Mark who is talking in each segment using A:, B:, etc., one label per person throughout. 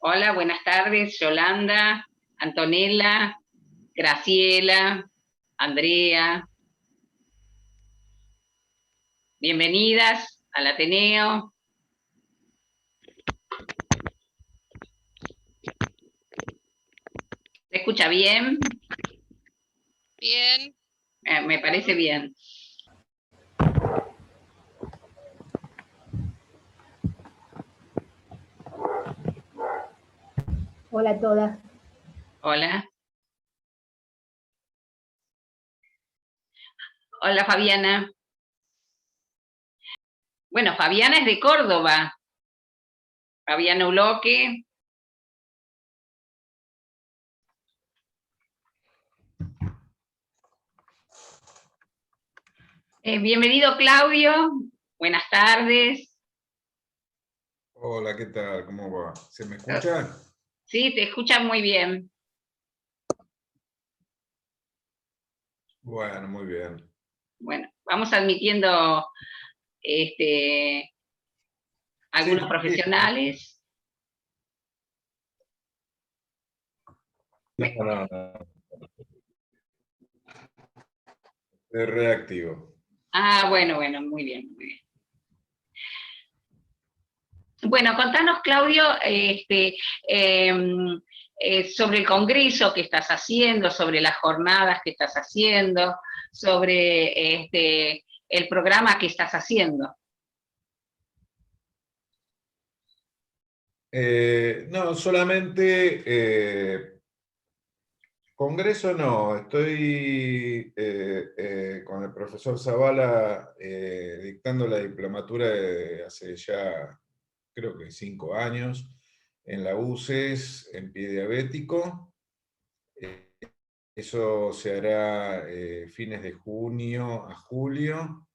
A: Hola, buenas tardes, Yolanda, Antonella, Graciela, Andrea. Bienvenidas al Ateneo. ¿Se escucha bien?
B: Bien.
A: Me parece bien.
C: Hola a todas.
A: Hola. Hola, Fabiana. Bueno, Fabiana es de Córdoba. Fabiana Uloque. Bienvenido, Claudio. Buenas tardes.
D: Hola, ¿qué tal? ¿Cómo va? ¿Se me escucha?
A: Sí, te escuchan muy bien.
D: Bueno, muy bien.
A: Bueno, vamos admitiendo algunos
D: Sí,
A: profesionales.
D: no. Es reactivo.
A: Ah, bueno, muy bien, muy bien. Bueno, contanos, Claudio, sobre el congreso que estás haciendo, sobre las jornadas que estás haciendo, sobre el programa que estás haciendo.
D: No, solamente congreso no, estoy con el profesor Zavala dictando la diplomatura hace ya creo que 5 años en la UCES en pie diabético. Eso se hará fines de junio a julio.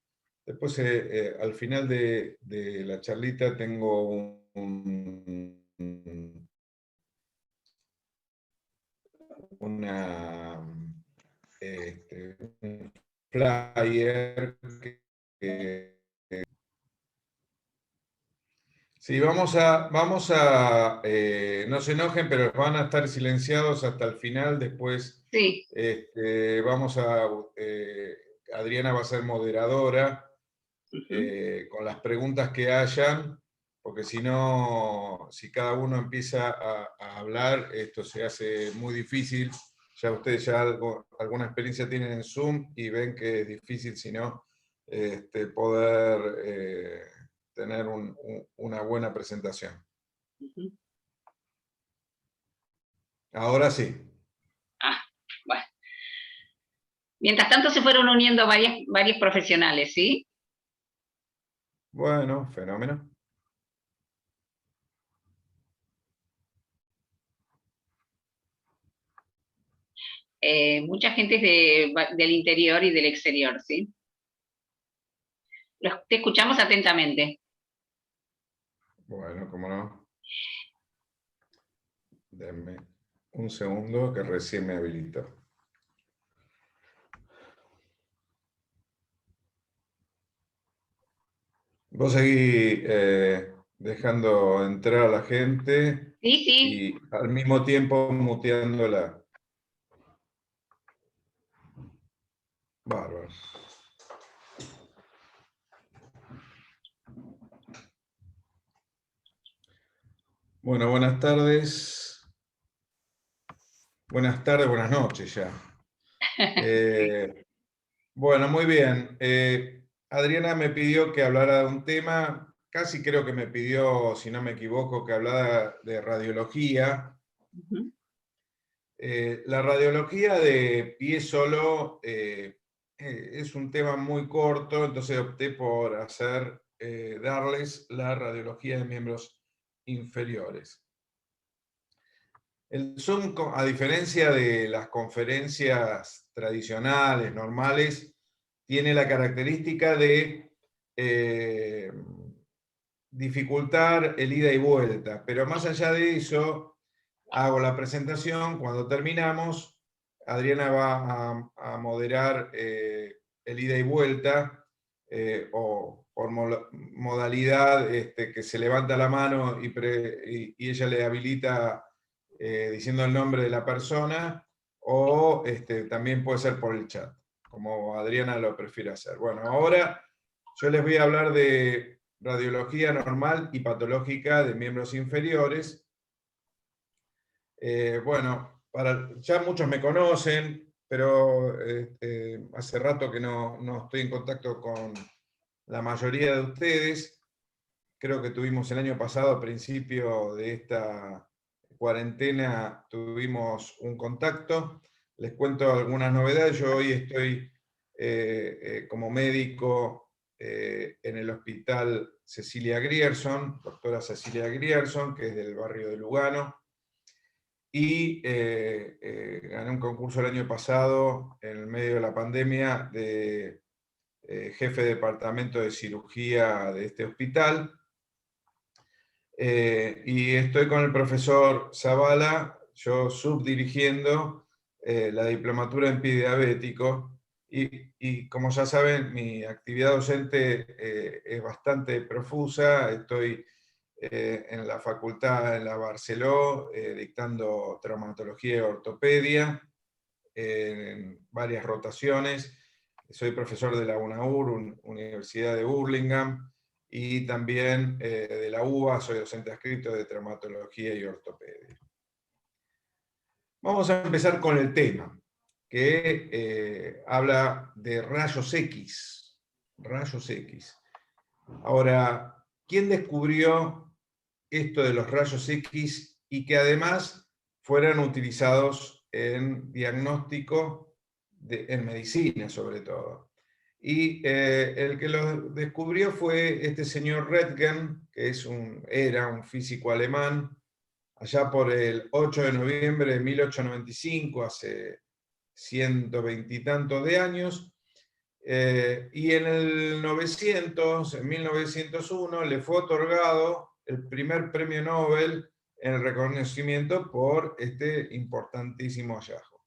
D: Después, al final de la charlita, tengo un flyer que sí, vamos a no se enojen, pero van a estar silenciados hasta el final. Después
A: Sí.
D: Adriana va a ser moderadora con las preguntas que hayan, porque si no, si cada uno empieza a hablar, esto se hace muy difícil. Ya ustedes alguna experiencia tienen en Zoom y ven que es difícil, si no, poder tener una buena presentación. Ahora sí.
A: Ah, bueno. Mientras tanto se fueron uniendo varios profesionales, ¿sí?
D: Bueno, fenómeno.
A: Mucha gente es del interior y del exterior, ¿sí? Te escuchamos atentamente.
D: Bueno, cómo no. Denme un segundo que recién me habilitó. Vos seguís dejando entrar a la gente
A: Sí, sí.
D: y al mismo tiempo muteándola. Bárbaro. Bueno, buenas tardes. Buenas tardes, buenas noches ya. Bueno, muy bien. Adriana me pidió que hablara de un tema, casi creo que me pidió, si no me equivoco, que hablara de radiología. La radiología de pie solo es un tema muy corto, entonces opté por darles la radiología de miembros inferiores. El Zoom, a diferencia de las conferencias tradicionales, normales, tiene la característica de dificultar el ida y vuelta, pero más allá de eso, hago la presentación, cuando terminamos, Adriana va a moderar el ida y vuelta, o por modalidad, que se levanta la mano y ella le habilita diciendo el nombre de la persona, o también puede ser por el chat, como Adriana lo prefiere hacer. Bueno, ahora yo les voy a hablar de radiología normal y patológica de miembros inferiores. Bueno, ya muchos me conocen, pero hace rato que no estoy en contacto con la mayoría de ustedes. Creo que tuvimos el año pasado, a principio de esta cuarentena, tuvimos un contacto. Les cuento algunas novedades. Yo hoy estoy como médico en el hospital Cecilia Grierson, doctora Cecilia Grierson, que es del barrio de Lugano. Y gané un concurso el año pasado, en el medio de la pandemia, de jefe de departamento de cirugía de este hospital. Y estoy con el profesor Zavala, yo subdirigiendo la diplomatura en pie diabético. Y como ya saben, mi actividad docente es bastante profusa. Estoy en la facultad, en la Barceló, dictando traumatología y ortopedia, en varias rotaciones. Soy profesor de la UNAUR, Universidad de Burlingame, y también de la UBA, soy docente adscrito de traumatología y ortopedia. Vamos a empezar con el tema, que habla de rayos X. Rayos X. Ahora, ¿quién descubrió esto de los rayos X y que además fueran utilizados en diagnóstico, en medicina sobre todo? Y el que lo descubrió fue este señor Röntgen, que era un físico alemán, allá por el 8 de noviembre de 1895, hace 120 y tantos de años. Y en el 1901, le fue otorgado el primer premio Nobel en el reconocimiento por este importantísimo hallazgo.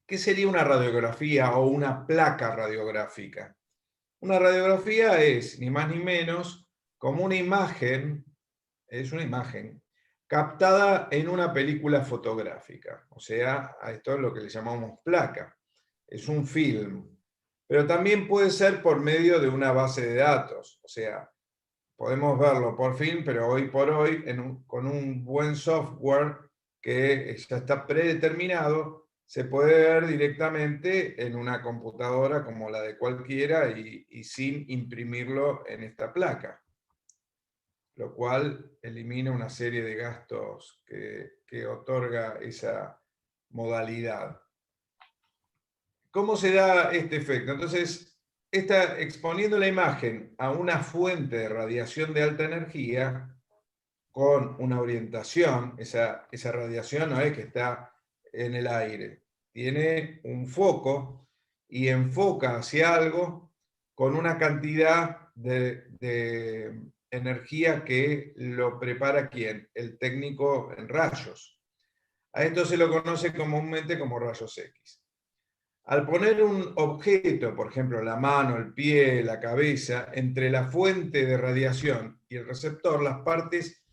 D: ¿Qué sería una radiografía o una placa radiográfica? Una radiografía es, ni más ni menos, como una imagen, es una imagen captada en una película fotográfica. O sea, a esto es lo que le llamamos placa. Es un film. Pero también puede ser por medio de una base de datos. O sea, podemos verlo por film, pero hoy por hoy, con un buen software que ya está predeterminado, se puede ver directamente en una computadora como la de cualquiera y sin imprimirlo en esta placa, lo cual elimina una serie de gastos que otorga esa modalidad. ¿Cómo se da este efecto? Entonces, exponiendo la imagen a una fuente de radiación de alta energía, con una orientación, esa radiación no es que está en el aire, tiene un foco y enfoca hacia algo con una cantidad de energía que lo prepara ¿quién? El técnico en rayos. A esto se lo conoce comúnmente como rayos X. Al poner un objeto, por ejemplo la mano, el pie, la cabeza, entre la fuente de radiación y el receptor, las partes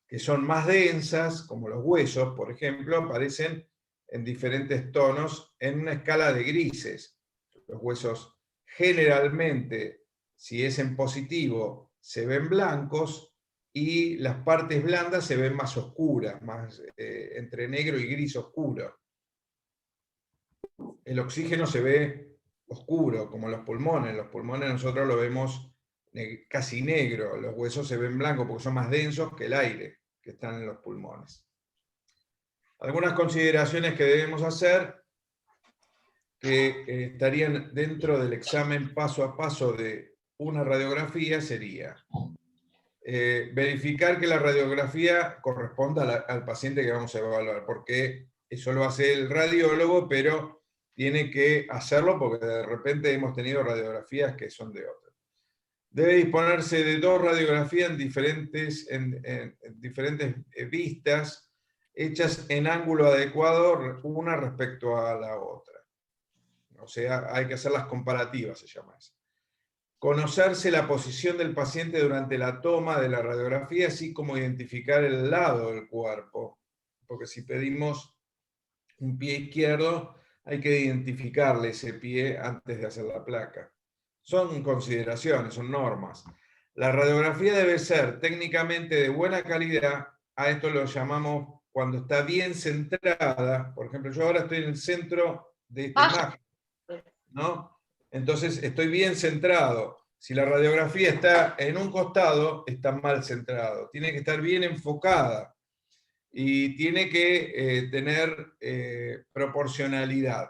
D: que son más densas, como los huesos, por ejemplo, aparecen en diferentes tonos en una escala de grises. Los huesos generalmente, si es en positivo, se ven blancos y las partes blandas se ven más oscuras, más entre negro y gris oscuro. El oxígeno se ve oscuro, como los pulmones. Los pulmones nosotros lo vemos casi negro, los huesos se ven blancos porque son más densos que el aire que están en los pulmones. Algunas consideraciones que debemos hacer, que estarían dentro del examen paso a paso de una radiografía, sería verificar que la radiografía corresponda al paciente que vamos a evaluar, porque eso lo hace el radiólogo, pero tiene que hacerlo porque de repente hemos tenido radiografías que son de otro. Debe disponerse de 2 radiografías en diferentes vistas, hechas en ángulo adecuado una respecto a la otra. O sea, hay que hacer las comparativas, se llama eso. conocerse la posición del paciente durante la toma de la radiografía, así como identificar el lado del cuerpo. Porque si pedimos un pie izquierdo, hay que identificarle ese pie antes de hacer la placa. Son consideraciones, son normas. La radiografía debe ser técnicamente de buena calidad. A esto lo llamamos cuando está bien centrada. Por ejemplo, yo ahora estoy en el centro de esta imagen, ¿no? Entonces estoy bien centrado. Si la radiografía está en un costado, está mal centrado. Tiene que estar bien enfocada y tiene que tener proporcionalidad.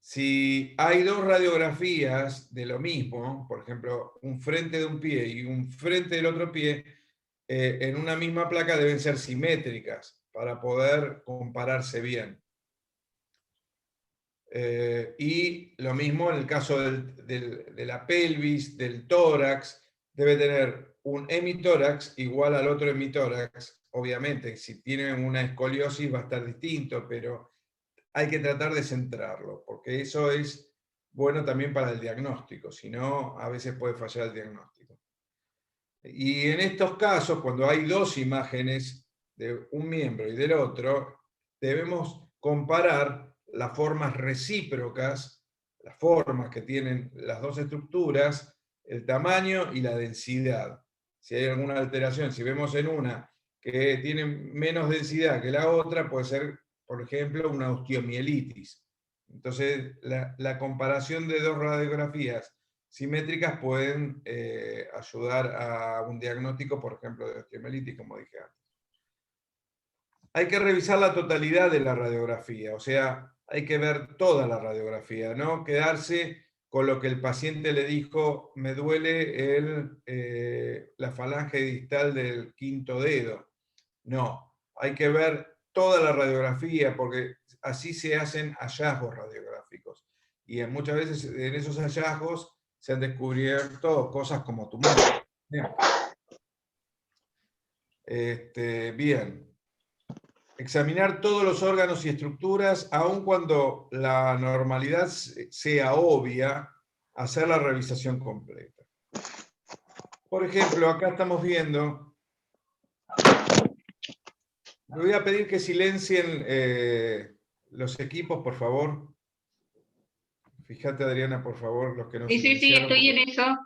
D: Si hay dos radiografías de lo mismo, por ejemplo, un frente de un pie y un frente del otro pie, en una misma placa deben ser simétricas para poder compararse bien. Y lo mismo en el caso de la pelvis, del tórax, debe tener un hemitórax igual al otro hemitórax. Obviamente, si tienen una escoliosis va a estar distinto, pero hay que tratar de centrarlo, porque eso es bueno también para el diagnóstico, si no, a veces puede fallar el diagnóstico. Y en estos casos, cuando hay dos imágenes de un miembro y del otro, debemos comparar las formas recíprocas, las formas que tienen las dos estructuras, el tamaño y la densidad. Si hay alguna alteración, si vemos en una que tiene menos densidad que la otra, puede ser, por ejemplo, una osteomielitis. Entonces, la comparación de dos radiografías simétricas pueden ayudar a un diagnóstico, por ejemplo, de osteomielitis, como dije antes. Hay que revisar la totalidad de la radiografía, o sea, hay que ver toda la radiografía, no quedarse con lo que el paciente le dijo, me duele la falange distal del quinto dedo. No, hay que ver toda la radiografía, porque así se hacen hallazgos radiográficos. Y muchas veces en esos hallazgos se han descubierto cosas como tumores. Bien. Examinar todos los órganos y estructuras, aun cuando la normalidad sea obvia, hacer la revisación completa. Por ejemplo, acá estamos viendo, me voy a pedir que silencien los equipos, por favor. Fíjate, Adriana, por favor, los que no silenciaron.
A: Sí, estoy en eso.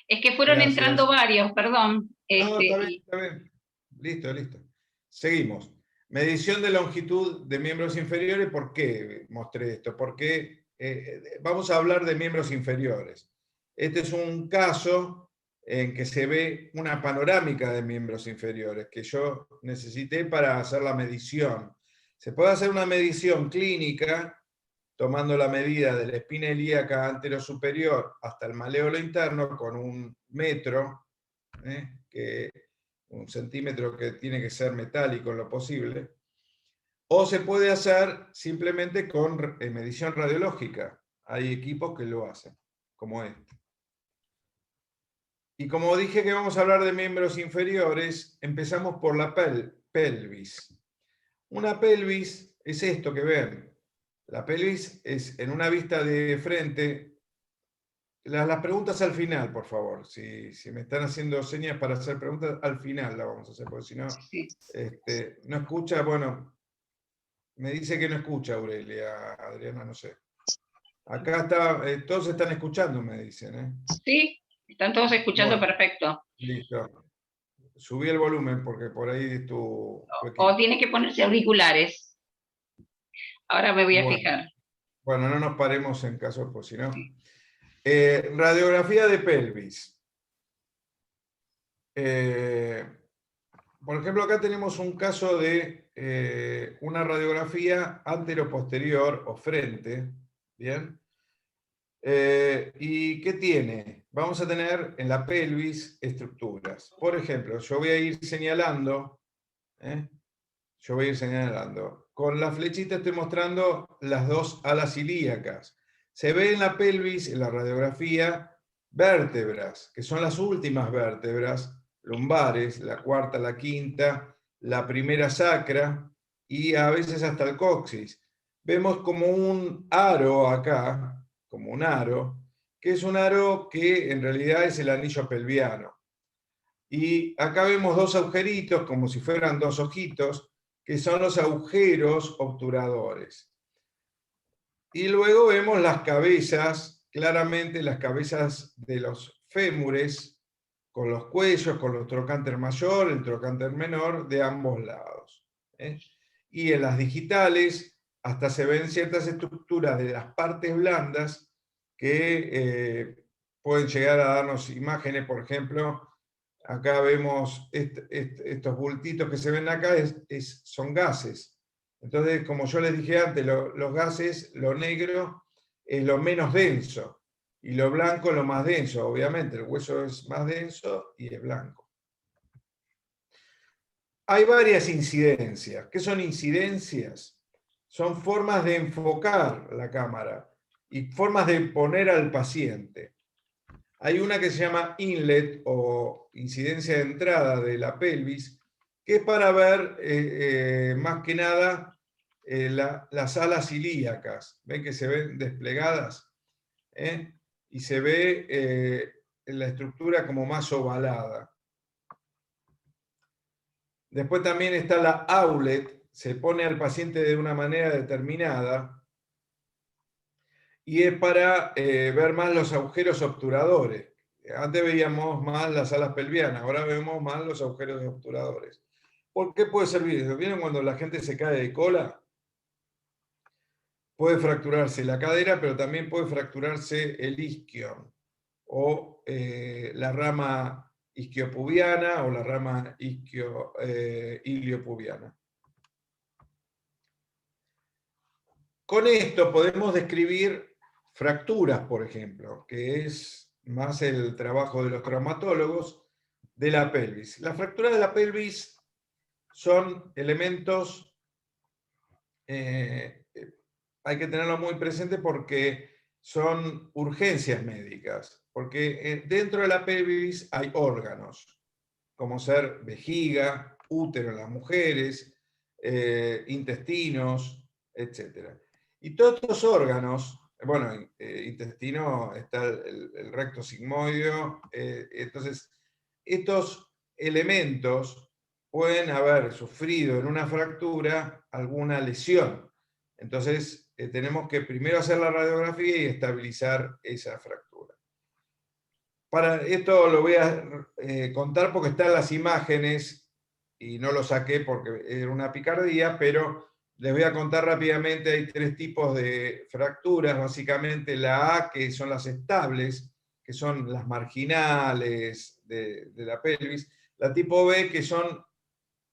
A: Es que fueron
D: Gracias.
A: entrando varios, perdón.
D: No, está bien. Listo. Seguimos. Medición de longitud de miembros inferiores. ¿Por qué mostré esto? Porque vamos a hablar de miembros inferiores. Este es un caso en que se ve una panorámica de miembros inferiores que yo necesité para hacer la medición. Se puede hacer una medición clínica tomando la medida de la espina ilíaca anterosuperior hasta el maléolo interno con un metro, un centímetro que tiene que ser metálico en lo posible, o se puede hacer simplemente con medición radiológica. Hay equipos que lo hacen, como este. Y como dije que vamos a hablar de miembros inferiores, empezamos por la pelvis. Una pelvis es esto que ven. La pelvis es en una vista de frente. Las preguntas al final, por favor. Si me están haciendo señas para hacer preguntas, al final las vamos a hacer, porque si no, no escucha, bueno, me dice que no escucha Aurelia, Adriana, no sé. Acá está, todos están escuchando, me dicen.
A: Sí, están todos escuchando perfecto.
D: Listo. Subí el volumen porque por ahí tu equipo.
A: O tiene que ponerse auriculares. Ahora me voy a fijar.
D: Bueno, no nos paremos en caso, pues si no. Radiografía de pelvis. Por ejemplo, acá tenemos un caso de una radiografía antero-posterior o frente. ¿Bien? ¿Y qué tiene? Vamos a tener en la pelvis estructuras. Por ejemplo, yo voy a ir señalando. Con la flechita estoy mostrando las dos alas ilíacas. Se ve en la pelvis, en la radiografía, vértebras, que son las últimas vértebras lumbares, la cuarta, la quinta, la primera sacra y a veces hasta el coxis. Vemos como un aro acá, como un aro, que es un aro que en realidad es el anillo pelviano. Y acá vemos dos agujeritos, como si fueran dos ojitos, que son los agujeros obturadores. Y luego vemos las cabezas, claramente las cabezas de los fémures, con los cuellos, con los trocánter mayor, el trocánter menor, de ambos lados. Y en las digitales, hasta se ven ciertas estructuras de las partes blandas que pueden llegar a darnos imágenes, por ejemplo, acá vemos estos bultitos que se ven acá, son gases. Entonces, como yo les dije antes, los gases, lo negro es lo menos denso y lo blanco es lo más denso. Obviamente, el hueso es más denso y es blanco. Hay varias incidencias. ¿Qué son incidencias? Son formas de enfocar la cámara y formas de poner al paciente. Hay una que se llama inlet o incidencia de entrada de la pelvis, que es para ver más que nada las alas ilíacas. ¿Ven que se ven desplegadas? Y se ve la estructura como más ovalada. Después también está la outlet, se pone al paciente de una manera determinada y es para ver más los agujeros obturadores. Antes veíamos más las alas pelvianas, ahora vemos más los agujeros obturadores. ¿Por qué puede servir? ¿Vieron cuando la gente se cae de cola? Puede fracturarse la cadera, pero también puede fracturarse el isquion o la rama isquiopubiana o la rama iliopubiana. Con esto podemos describir fracturas, por ejemplo, que es más el trabajo de los traumatólogos de la pelvis. Las fracturas de la pelvis son elementos, hay que tenerlo muy presente porque son urgencias médicas, porque dentro de la pelvis hay órganos, como ser vejiga, útero en las mujeres, intestinos, etc. Y todos estos órganos, bueno, intestino está el recto sigmoideo, entonces estos elementos pueden haber sufrido en una fractura alguna lesión. Entonces tenemos que primero hacer la radiografía y estabilizar esa fractura. Para esto lo voy a contar porque están las imágenes y no lo saqué porque era una picardía, pero les voy a contar rápidamente. Hay tres tipos de fracturas, básicamente la A, que son las estables, que son las marginales de la pelvis, la tipo B, que son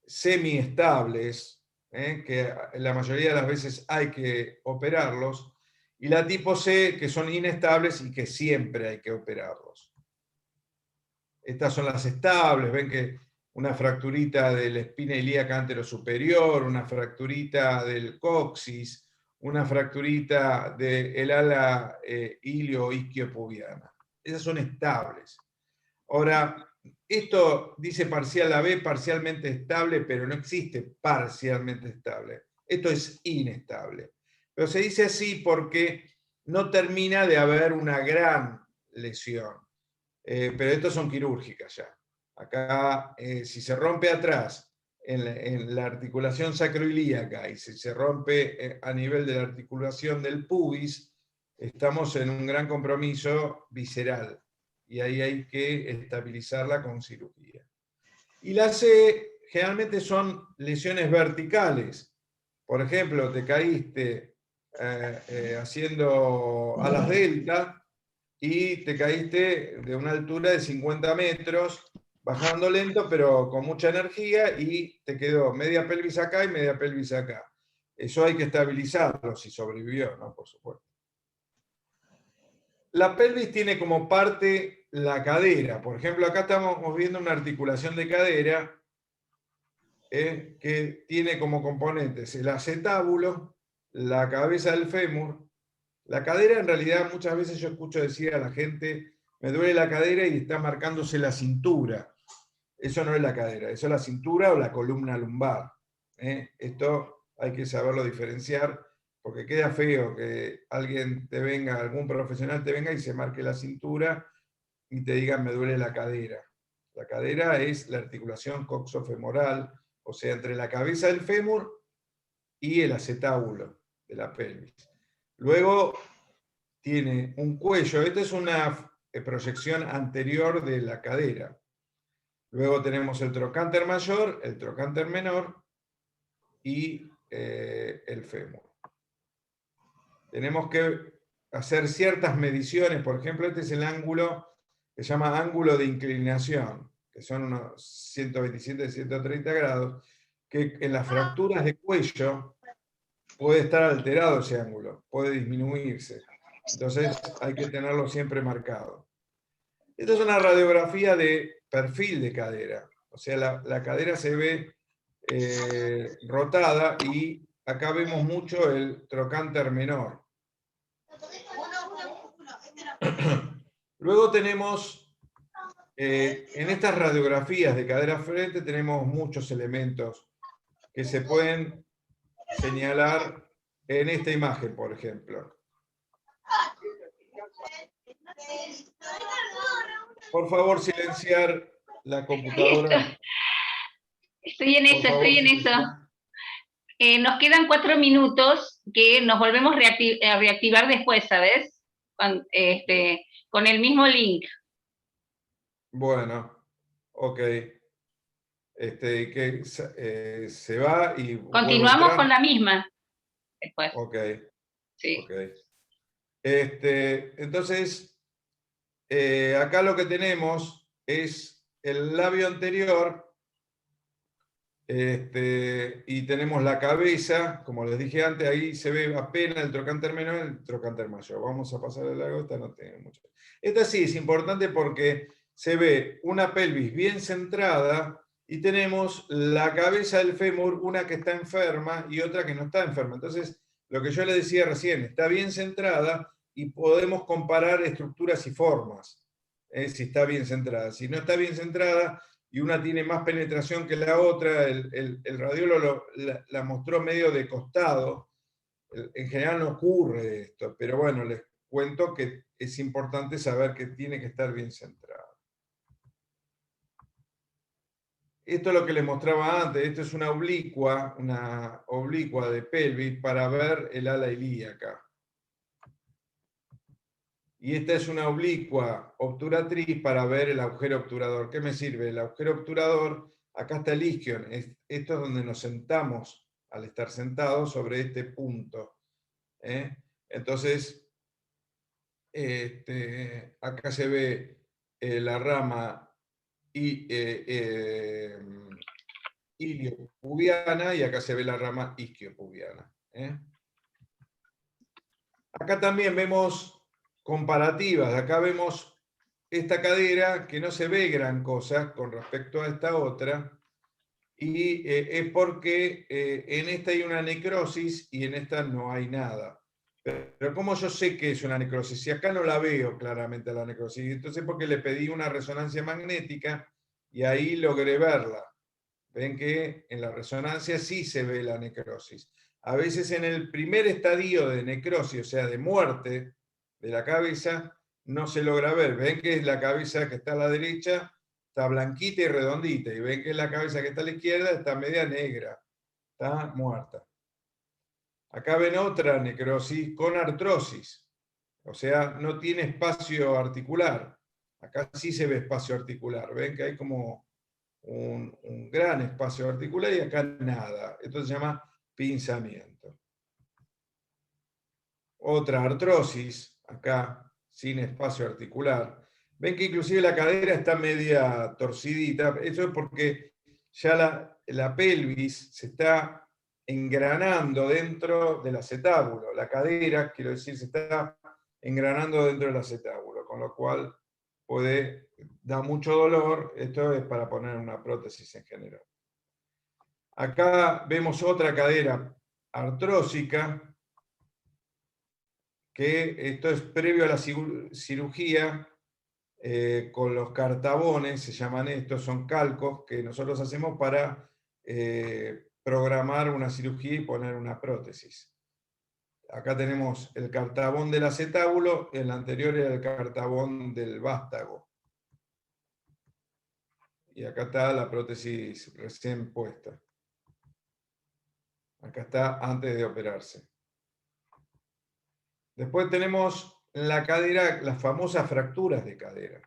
D: semiestables, que la mayoría de las veces hay que operarlos, y la tipo C, que son inestables y que siempre hay que operarlos. Estas son las estables, ven que una fracturita de la espina ilíaca anterosuperior, una fracturita del coxis, una fracturita del ala ilio-isquiopubiana. Esas son estables. Ahora, esto dice parcial AB, parcialmente estable, pero no existe parcialmente estable. Esto es inestable. Pero se dice así porque no termina de haber una gran lesión. Pero estas son quirúrgicas ya. Acá, si se rompe atrás en la articulación sacroilíaca y si se rompe a nivel de la articulación del pubis, estamos en un gran compromiso visceral y ahí hay que estabilizarla con cirugía. Y la C generalmente son lesiones verticales. Por ejemplo, te caíste haciendo alas delta y te caíste de una altura de 50 metros, bajando lento, pero con mucha energía, y te quedó media pelvis acá y media pelvis acá. Eso hay que estabilizarlo, si sobrevivió, ¿no? Por supuesto. La pelvis tiene como parte la cadera. Por ejemplo, acá estamos viendo una articulación de cadera que tiene como componentes el acetábulo, la cabeza del fémur. La cadera, en realidad, muchas veces yo escucho decir a la gente, me duele la cadera y está marcándose la cintura. Eso no es la cadera, eso es la cintura o la columna lumbar. Esto hay que saberlo diferenciar, porque queda feo que alguien te venga, algún profesional te venga y se marque la cintura y te diga me duele la cadera. La cadera es la articulación coxofemoral, o sea, entre la cabeza del fémur y el acetábulo de la pelvis. Luego tiene un cuello, esta es una proyección anterior de la cadera. Luego tenemos el trocánter mayor, el trocánter menor y el fémur. Tenemos que hacer ciertas mediciones, por ejemplo, este es el ángulo que se llama ángulo de inclinación, que son unos 127, 130 grados, que en las fracturas de cuello puede estar alterado ese ángulo, puede disminuirse. Entonces hay que tenerlo siempre marcado. Esta es una radiografía de perfil de cadera, o sea, la cadera se ve rotada y acá vemos mucho el trocánter menor. Luego tenemos, en estas radiografías de cadera frente tenemos muchos elementos que se pueden señalar en esta imagen, por ejemplo. Por favor, silenciar la computadora.
A: Estoy en eso, estoy en eso. Nos quedan 4 minutos que nos volvemos a reactivar después, ¿sabes? Con el mismo link.
D: Bueno, ok. Que se va y
A: continuamos con la misma después.
D: Ok.
A: Sí.
D: Okay. Entonces, acá lo que tenemos es el labio anterior, y tenemos la cabeza, como les dije antes, ahí se ve apenas el trocánter menor y el trocánter mayor. Vamos a pasar de largo, esta no tiene mucho. Esta sí es importante porque se ve una pelvis bien centrada y tenemos la cabeza del fémur, una que está enferma y otra que no está enferma. Entonces, lo que yo les decía recién, está bien centrada y podemos comparar estructuras y formas, si está bien centrada. Si no está bien centrada y una tiene más penetración que la otra, el radiólogo la mostró medio de costado. En general no ocurre esto, pero bueno, les cuento que es importante saber que tiene que estar bien centrada. Esto es lo que les mostraba antes, esto es una oblicua de pelvis para ver el ala ilíaca. Y esta es una oblicua obturatriz para ver el agujero obturador. ¿Qué me sirve? El agujero obturador, acá está el isquion, esto es donde nos sentamos al estar sentados sobre este punto. Entonces, acá se ve la rama iliopubiana y acá se ve la rama isquiopubiana. Acá también vemos comparativas. Acá vemos esta cadera que no se ve gran cosa con respecto a esta otra, y es porque en esta hay una necrosis y en esta no hay nada. Pero ¿cómo yo sé que es una necrosis? Si acá no la veo claramente la necrosis, entonces porque le pedí una resonancia magnética y ahí logré verla. Ven que en la resonancia sí se ve la necrosis. A veces en el primer estadio de necrosis, o sea, de muerte de la cabeza, no se logra ver. Ven que es la cabeza que está a la derecha, está blanquita y redondita, y ven que la cabeza que está a la izquierda está media negra, está muerta. Acá ven otra necrosis con artrosis, o sea, no tiene espacio articular. Acá sí se ve espacio articular, ven que hay como un gran espacio articular y acá nada. Esto se llama pinzamiento. Otra artrosis, acá sin espacio articular. Ven que inclusive la cadera está media torcidita. Eso es porque ya la pelvis se está engranando dentro del acetábulo. La cadera, quiero decir, se está engranando dentro del acetábulo, con lo cual da mucho dolor. Esto es para poner una prótesis en general. Acá vemos otra cadera artrósica, que esto es previo a la cirugía, con los cartabones, se llaman estos, son calcos que nosotros hacemos para programar una cirugía y poner una prótesis. Acá tenemos el cartabón del acetábulo, el anterior era el cartabón del vástago. Y acá está la prótesis recién puesta. Acá está antes de operarse. Después tenemos en la cadera las famosas fracturas de cadera.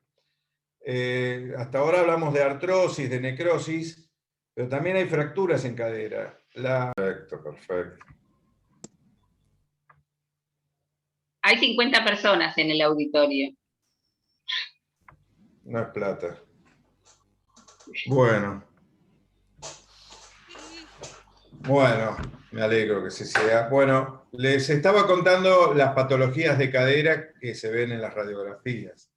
D: Hasta ahora hablamos de artrosis, de necrosis, pero también hay fracturas en cadera. Perfecto, perfecto.
A: Hay 50 personas en el auditorio.
D: No es plata. Bueno. Bueno, me alegro que se sea. Bueno, les estaba contando las patologías de cadera que se ven en las radiografías.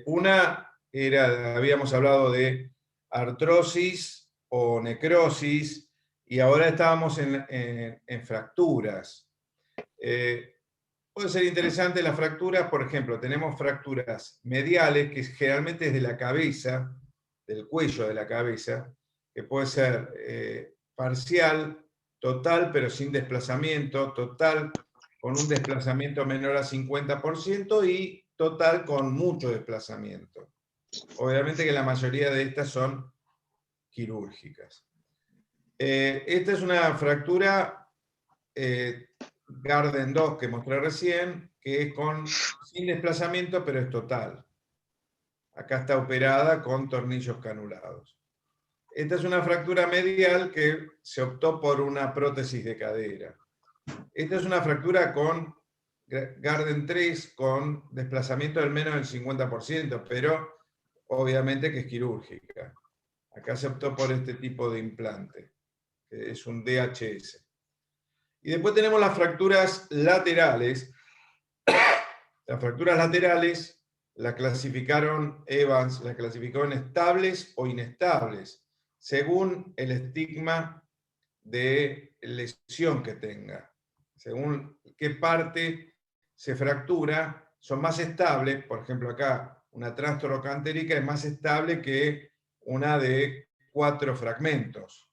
D: Una era, habíamos hablado de artrosis o necrosis, y ahora estábamos en fracturas. Puede ser interesante las fracturas, por ejemplo, tenemos fracturas mediales, que generalmente es de la cabeza, del cuello de la cabeza, que puede ser parcial, total, pero sin desplazamiento, total con un desplazamiento menor a 50% y total con mucho desplazamiento. Obviamente que la mayoría de estas son quirúrgicas. Esta es una fractura Garden 2 que mostré recién, que es sin desplazamiento, pero es total. Acá está operada con tornillos canulados. Esta es una fractura medial que se optó por una prótesis de cadera. Esta es una fractura con Garden 3 con desplazamiento del menos del 50%, pero obviamente que es quirúrgica. Acá se optó por este tipo de implante, que es un DHS. Y después tenemos las fracturas laterales. Las fracturas laterales las clasificaron Evans, las clasificó en estables o inestables, según el estigma de lesión que tenga. Según qué parte se fractura, son más estables. Por ejemplo, acá una transtoroacantérica es más estable que una de 4 fragmentos.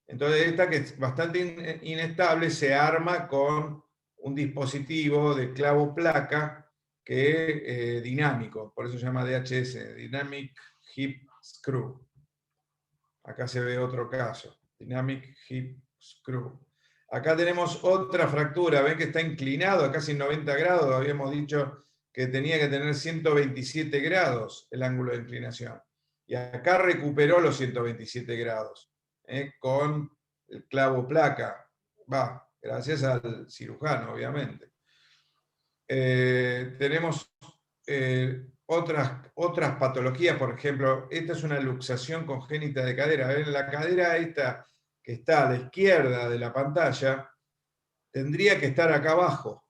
D: Entonces esta, que es bastante inestable, se arma con un dispositivo de clavo placa que es dinámico, por eso se llama DHS, Dynamic Hip Screw. Acá se ve otro caso, Dynamic Hip Screw. Acá tenemos otra fractura, ven que está inclinado a casi 90 grados, habíamos dicho que tenía que tener 127 grados el ángulo de inclinación. Y acá recuperó los 127 grados. Con el clavo placa, gracias al cirujano, obviamente. Tenemos otras patologías, por ejemplo, esta es una luxación congénita de cadera. ¿Ven? La cadera esta que está a la izquierda de la pantalla tendría que estar acá abajo,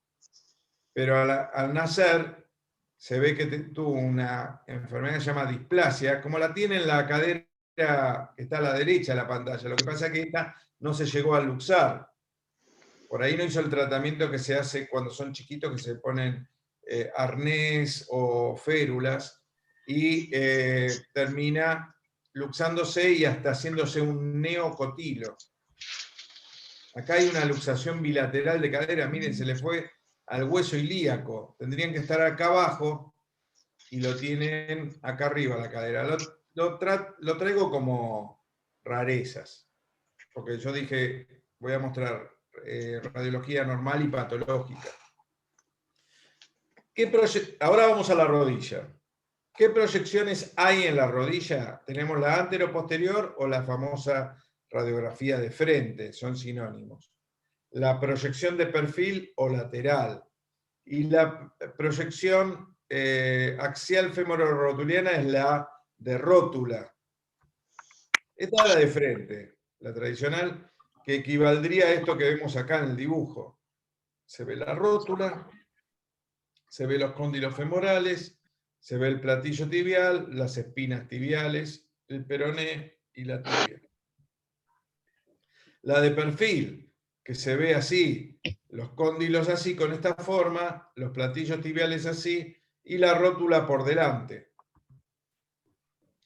D: pero al nacer se ve que tuvo una enfermedad que se llama displasia, como la tiene en la cadera que está a la derecha de la pantalla. Lo que pasa es que esta no se llegó a luxar. Por ahí no hizo el tratamiento que se hace cuando son chiquitos, que se ponen arnés o férulas, y termina luxándose y hasta haciéndose un neocotilo. Acá hay una luxación bilateral de cadera, miren, se le fue al hueso ilíaco. Tendrían que estar acá abajo y lo tienen acá arriba la cadera. Lo traigo como rarezas, porque yo dije, voy a mostrar radiología normal y patológica. Ahora vamos a la rodilla. ¿Qué proyecciones hay en la rodilla? Tenemos la anteroposterior o la famosa radiografía de frente, son sinónimos. La proyección de perfil o lateral. Y la proyección axial femororotuliana es la de rótula. Esta es la de frente, la tradicional, que equivaldría a esto que vemos acá en el dibujo. Se ve la rótula, se ve los cóndilos femorales, se ve el platillo tibial, las espinas tibiales, el peroné y la tibia. La de perfil, que se ve así, los cóndilos así, con esta forma, los platillos tibiales así, y la rótula por delante.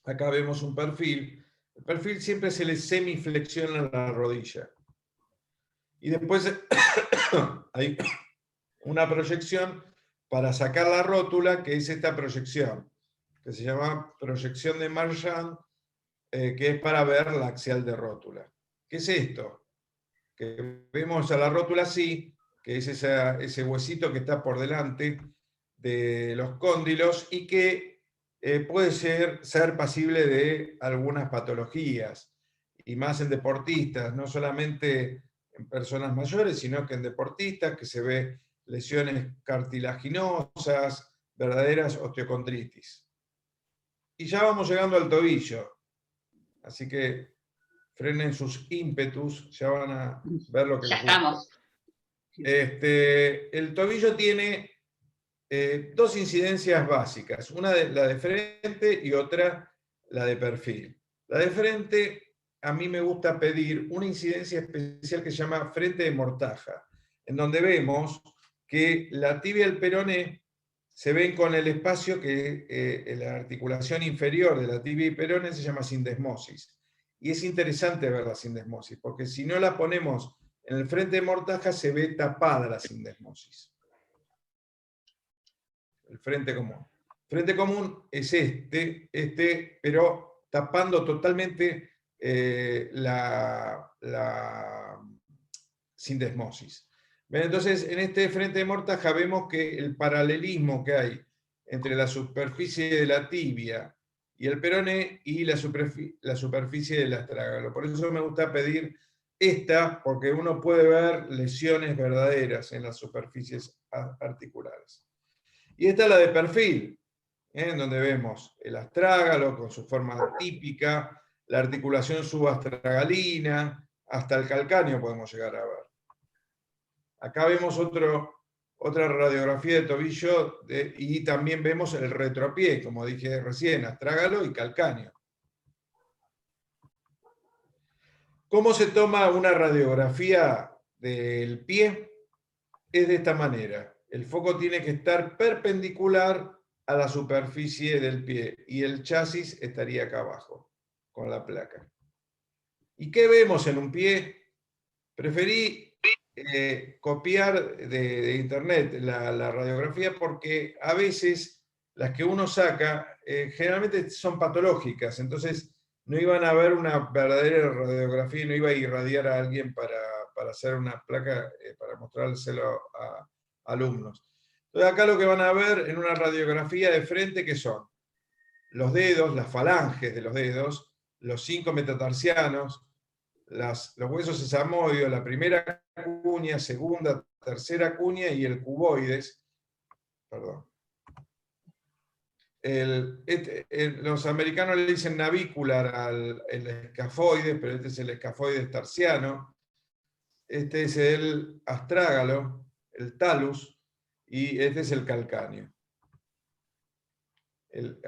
D: Acá vemos un perfil. El perfil siempre se le semiflexiona la rodilla. Y después hay una proyección para sacar la rótula, que es esta proyección, que se llama proyección de Marchand, que es para ver la axial de rótula. ¿Qué es esto? Que vemos a la rótula así, que es ese huesito que está por delante de los cóndilos y que puede ser pasible de algunas patologías, y más en deportistas, no solamente en personas mayores, sino que en deportistas, que se ve lesiones cartilaginosas, verdaderas osteocondritis. Y ya vamos llegando al tobillo, así que frenen sus ímpetus, ya van a ver lo que
A: Ya
D: les gusta.
A: estamos.
D: El tobillo tiene dos incidencias básicas, una la de frente y otra la de perfil. La de frente, a mí me gusta pedir una incidencia especial que se llama frente de mortaja, en donde vemos que la tibia y el peroné se ven con el espacio que la articulación inferior de la tibia y peroné se llama sindesmosis. Y es interesante ver la sindesmosis, porque si no la ponemos en el frente de mortaja se ve tapada la sindesmosis. El frente común. Frente común es pero tapando totalmente la sindesmosis. Bien, entonces, en este frente de mortaja vemos que el paralelismo que hay entre la superficie de la tibia y el peroné y la superficie del astrágalo. Por eso me gusta pedir esta, porque uno puede ver lesiones verdaderas en las superficies articulares. Y esta es la de perfil, en donde vemos el astrágalo con su forma típica, la articulación subastragalina, hasta el calcáneo podemos llegar a ver. Acá vemos otra radiografía de tobillo y también vemos el retropié, como dije recién, astrágalo y calcáneo. ¿Cómo se toma una radiografía del pie? Es de esta manera. El foco tiene que estar perpendicular a la superficie del pie y el chasis estaría acá abajo, con la placa. ¿Y qué vemos en un pie? Preferí copiar de internet la radiografía porque a veces las que uno saca generalmente son patológicas, entonces no iban a ver una verdadera radiografía, no iba a irradiar a alguien para hacer una placa, para mostrárselo a alumnos. Entonces acá lo que van a ver en una radiografía de frente, que son los dedos, las falanges de los dedos, los 5 metatarsianos, los huesos sesamoideos, la primera cuña, segunda, tercera cuña y el cuboides. Perdón. Los americanos le dicen navicular al escafoide, pero este es el escafoides tarsiano. Este es el astrágalo, el talus, y este es el calcáneo.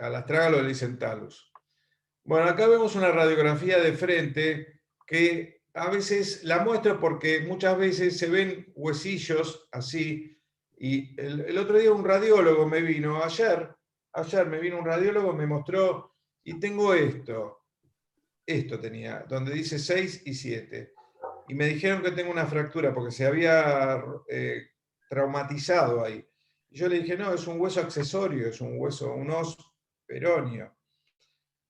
D: Al astrágalo le dicen talus. Bueno, acá vemos una radiografía de frente que a veces la muestro porque muchas veces se ven huesillos así, y el otro día un radiólogo me vino, ayer me vino un radiólogo, me mostró, y tengo esto tenía, donde dice 6 y 7, y me dijeron que tengo una fractura porque se había traumatizado ahí. Y yo le dije, no, es un hueso accesorio, es un hueso, un os peroneo.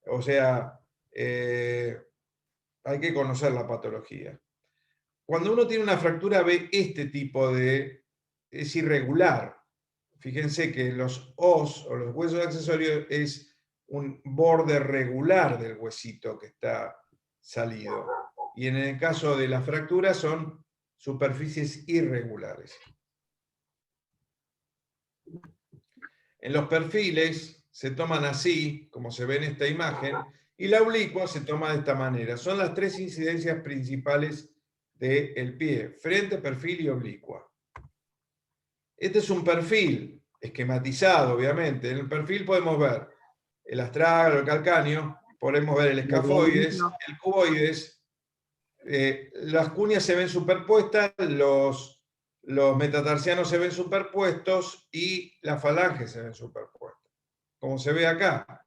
D: O sea, hay que conocer la patología. Cuando uno tiene una fractura ve este tipo es irregular. Fíjense que los os o los huesos accesorios es un borde regular del huesito que está salido. Y en el caso de la fractura son superficies irregulares. En los perfiles se toman así, como se ve en esta imagen, y la oblicua se toma de esta manera. Son las tres incidencias principales del pie: frente, perfil y oblicua. Este es un perfil esquematizado, obviamente. En el perfil podemos ver el astrágalo, el calcáneo, podemos ver el escafoides, el cuboides. Las cuñas se ven superpuestas, los metatarsianos se ven superpuestos y las falanges se ven superpuestas, como se ve acá.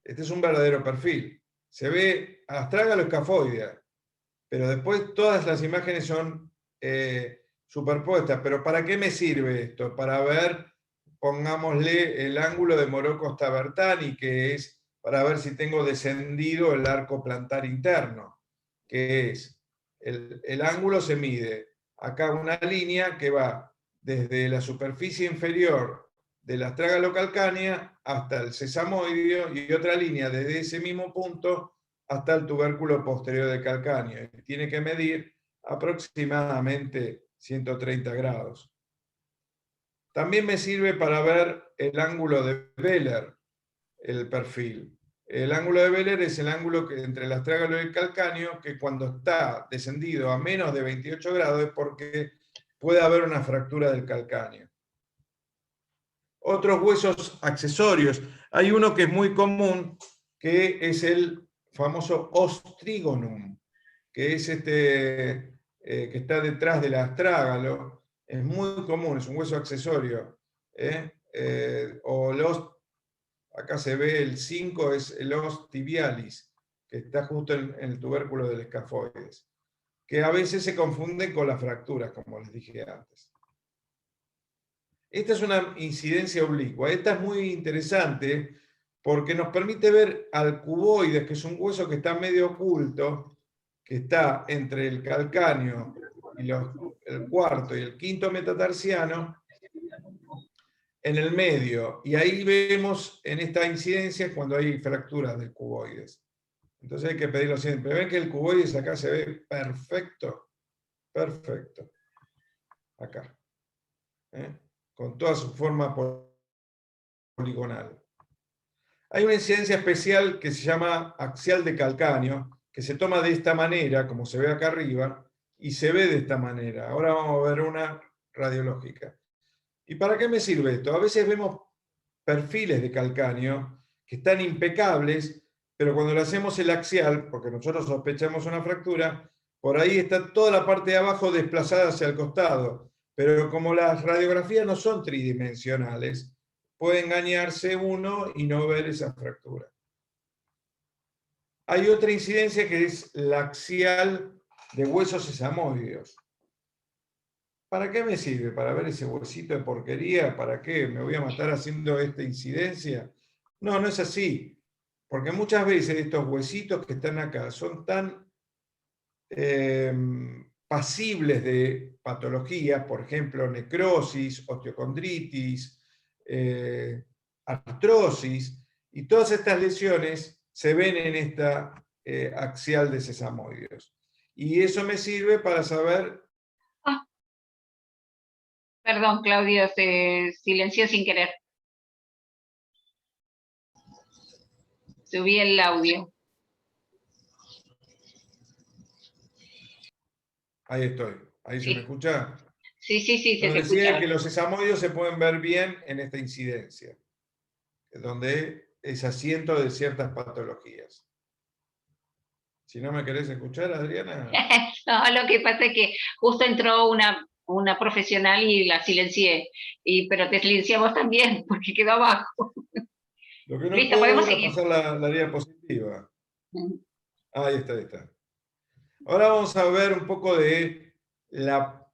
D: Este es un verdadero perfil. Se ve astrágalo, escafoidea, pero después todas las imágenes son superpuestas. Pero ¿para qué me sirve esto? Para ver, pongámosle, el ángulo de Morocco-Stavertani, que es para ver si tengo descendido el arco plantar interno, que es, el ángulo se mide, acá una línea que va desde la superficie inferior de la astragalo-calcánea hasta el sesamoideo, y otra línea desde ese mismo punto hasta el tubérculo posterior del calcáneo. Tiene que medir aproximadamente 130 grados. También me sirve para ver el ángulo de Wöhler, el perfil. El ángulo de Wöhler es el ángulo que entre el astrágalo y el calcáneo, que cuando está descendido a menos de 28 grados es porque puede haber una fractura del calcáneo. Otros huesos accesorios. Hay uno que es muy común, que es el famoso ostrigonum, que es que está detrás del astrágalo. Es muy común, es un hueso accesorio. Acá se ve el 5, es el os tibialis, que está justo en el tubérculo del escafoides, que a veces se confunden con las fracturas, como les dije antes. Esta es una incidencia oblicua. Esta es muy interesante porque nos permite ver al cuboides, que es un hueso que está medio oculto, que está entre el calcáneo y el cuarto y el quinto metatarsiano, en el medio. Y ahí vemos en esta incidencia cuando hay fracturas del cuboides. Entonces hay que pedirlo siempre. ¿Ven que el cuboides acá se ve perfecto? Perfecto. Acá. Con toda su forma poligonal. Hay una incidencia especial que se llama axial de calcáneo, que se toma de esta manera, como se ve acá arriba, y se ve de esta manera. Ahora vamos a ver una radiológica. ¿Y para qué me sirve esto? A veces vemos perfiles de calcáneo que están impecables, pero cuando le hacemos el axial, porque nosotros sospechamos una fractura, por ahí está toda la parte de abajo desplazada hacia el costado. Pero como las radiografías no son tridimensionales, puede engañarse uno y no ver esa fractura. Hay otra incidencia que es la axial de huesos sesamoideos. ¿Para qué me sirve? ¿Para ver ese huesito de porquería? ¿Para qué? ¿Me voy a matar haciendo esta incidencia? No, no es así. Porque muchas veces estos huesitos que están acá son tan pasibles de patologías, por ejemplo, necrosis, osteocondritis, artrosis, y todas estas lesiones se ven en esta axial de sesamoideos. Y eso me sirve para saber...
A: Perdón, Claudio, se silenció sin querer. Subí el audio.
D: Ahí estoy. ¿Ahí
A: sí.
D: ¿Se me escucha?
A: Sí, se
D: Nos decía
A: escucha.
D: que los sesamoideos se pueden ver bien en esta incidencia, donde es asiento de ciertas patologías. Si no me querés escuchar, Adriana.
A: No, lo que pasa es que justo entró una profesional y la silencié. Pero te silenciamos también, porque quedó abajo.
D: Lo que no
A: Listo,
D: puedo
A: podemos
D: ahora
A: seguir.
D: pasar la diapositiva. Ahí está, ahí está. Ahora vamos a ver un poco de la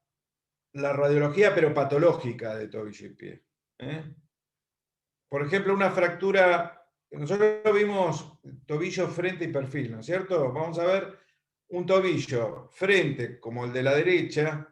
D: radiología, pero patológica de tobillo y pie. Por ejemplo, una fractura, nosotros vimos tobillo, frente y perfil, ¿no es cierto? Vamos a ver un tobillo frente, como el de la derecha,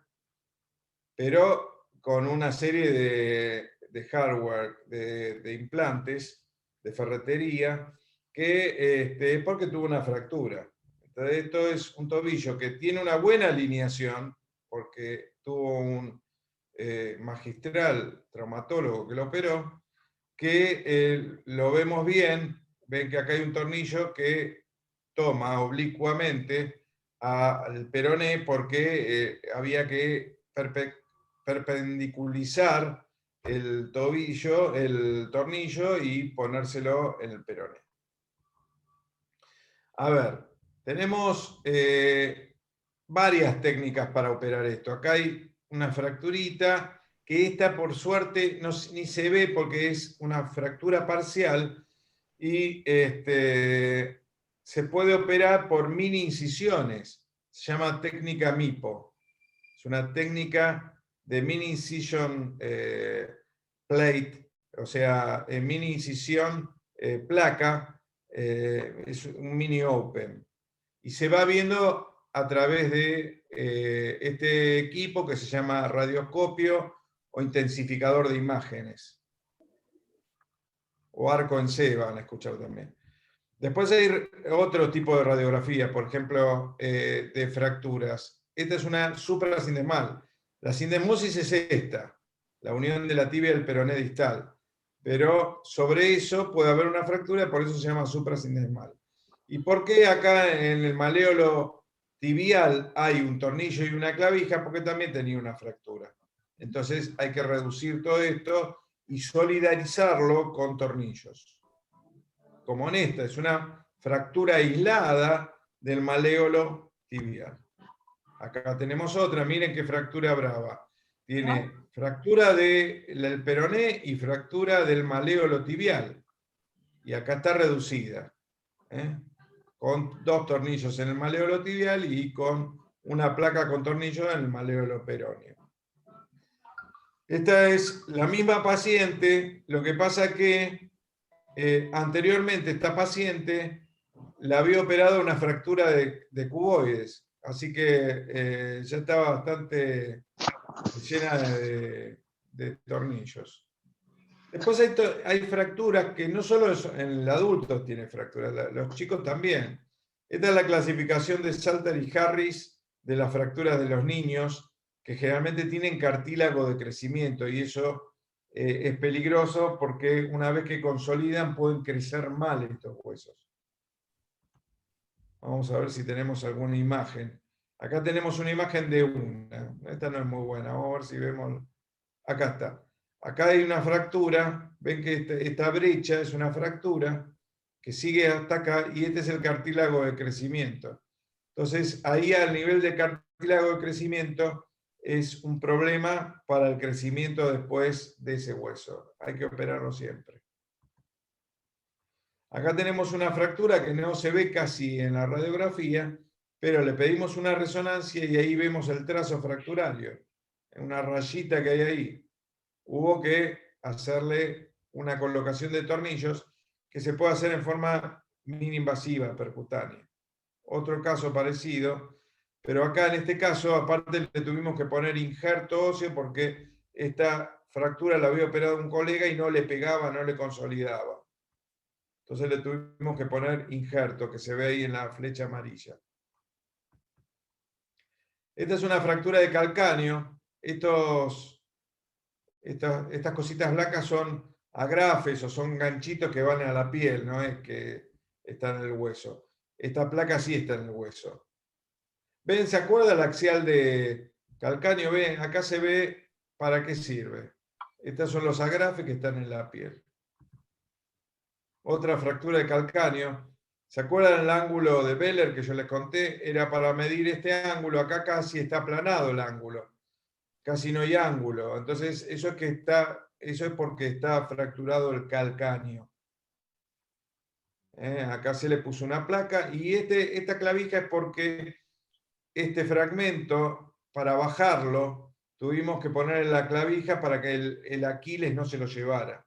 D: pero con una serie de hardware, de implantes, de ferretería, que es porque tuvo una fractura. Entonces, esto es un tobillo que tiene una buena alineación, porque tuvo un magistral traumatólogo que lo operó, que lo vemos bien. Ven que acá hay un tornillo que toma oblicuamente al peroné porque había que perpendiculizar el tobillo, el tornillo, y ponérselo en el peroné. A ver, tenemos varias técnicas para operar esto. Acá hay una fracturita, que esta por suerte ni se ve porque es una fractura parcial, y se puede operar por mini incisiones. Se llama técnica MIPO. Es Es una técnica de mini incision plate, o sea, mini incisión placa, es un mini open. Y se va viendo a través de este equipo que se llama radioscopio o intensificador de imágenes. O arco en C van a escuchar también. Después hay otro tipo de radiografía, por ejemplo, de fracturas. Esta es una suprasindesmal. La sindesmosis es esta, la unión de la tibia y el peroné distal. Pero sobre eso puede haber una fractura, por eso se llama suprasindesmal. ¿Y por qué acá en el maléolo tibial hay un tornillo y una clavija? Porque también tenía una fractura. Entonces hay que reducir todo esto y solidarizarlo con tornillos. Como en esta, es una fractura aislada del maléolo tibial. Acá tenemos otra, miren qué fractura brava. Tiene fractura del peroné y fractura del maléolo tibial. Y acá está reducida, con 2 tornillos en el maléolo tibial y con una placa con tornillos en el maléolo peroneo. Esta es la misma paciente, lo que pasa que anteriormente esta paciente la había operado una fractura de cuboides, así que ya estaba bastante llena de tornillos. Después hay fracturas que no solo en el adulto tiene fracturas, los chicos también. Esta es la clasificación de Salter y Harris de las fracturas de los niños, que generalmente tienen cartílago de crecimiento, y eso es peligroso porque una vez que consolidan pueden crecer mal estos huesos. Vamos a ver si tenemos alguna imagen. Acá tenemos una imagen de una. Esta no es muy buena. Vamos a ver si vemos. Acá está. Acá hay una fractura. Ven que esta brecha es una fractura que sigue hasta acá, y este es el cartílago de crecimiento. Entonces, ahí al nivel de cartílago de crecimiento es un problema para el crecimiento después de ese hueso. Hay que operarlo siempre. Acá tenemos una fractura que no se ve casi en la radiografía, pero le pedimos una resonancia y ahí vemos el trazo fracturario, una rayita que hay ahí. Hubo que hacerle una colocación de tornillos que se puede hacer en forma mini-invasiva, percutánea. Otro caso parecido, pero acá en este caso, aparte le tuvimos que poner injerto óseo porque esta fractura la había operado un colega y no le pegaba, no le consolidaba. Entonces le tuvimos que poner injerto, que se ve ahí en la flecha amarilla. Esta es una fractura de calcáneo. Estas cositas blancas son agrafes o son ganchitos que van a la piel, no es que están en el hueso. Esta placa sí está en el hueso. ¿Ven? ¿Se acuerda el axial de calcáneo? Ven, acá se ve para qué sirve. Estos son los agrafes que están en la piel. Otra fractura de calcáneo. ¿Se acuerdan el ángulo de Beller que yo les conté? Era para medir este ángulo. Acá casi está aplanado el ángulo. Casi no hay ángulo. Entonces, eso es porque está fracturado el calcáneo. Acá se le puso una placa, y esta clavija es porque este fragmento, para bajarlo, tuvimos que ponerle la clavija para que el Aquiles no se lo llevara.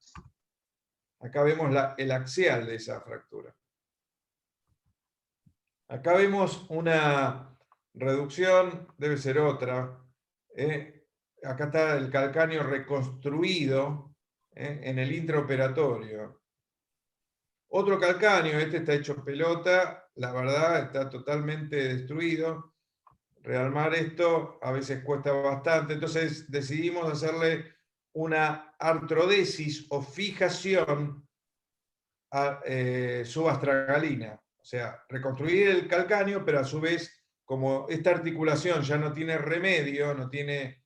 D: Acá vemos el axial de esa fractura. Acá vemos una reducción, debe ser otra. Acá está el calcáneo reconstruido en el intraoperatorio. Otro calcáneo, este está hecho pelota, la verdad está totalmente destruido. Rearmar esto a veces cuesta bastante, entonces decidimos hacerle una artrodesis o fijación subastragalina. O sea, reconstruir el calcáneo, pero a su vez, como esta articulación ya no tiene remedio, no tiene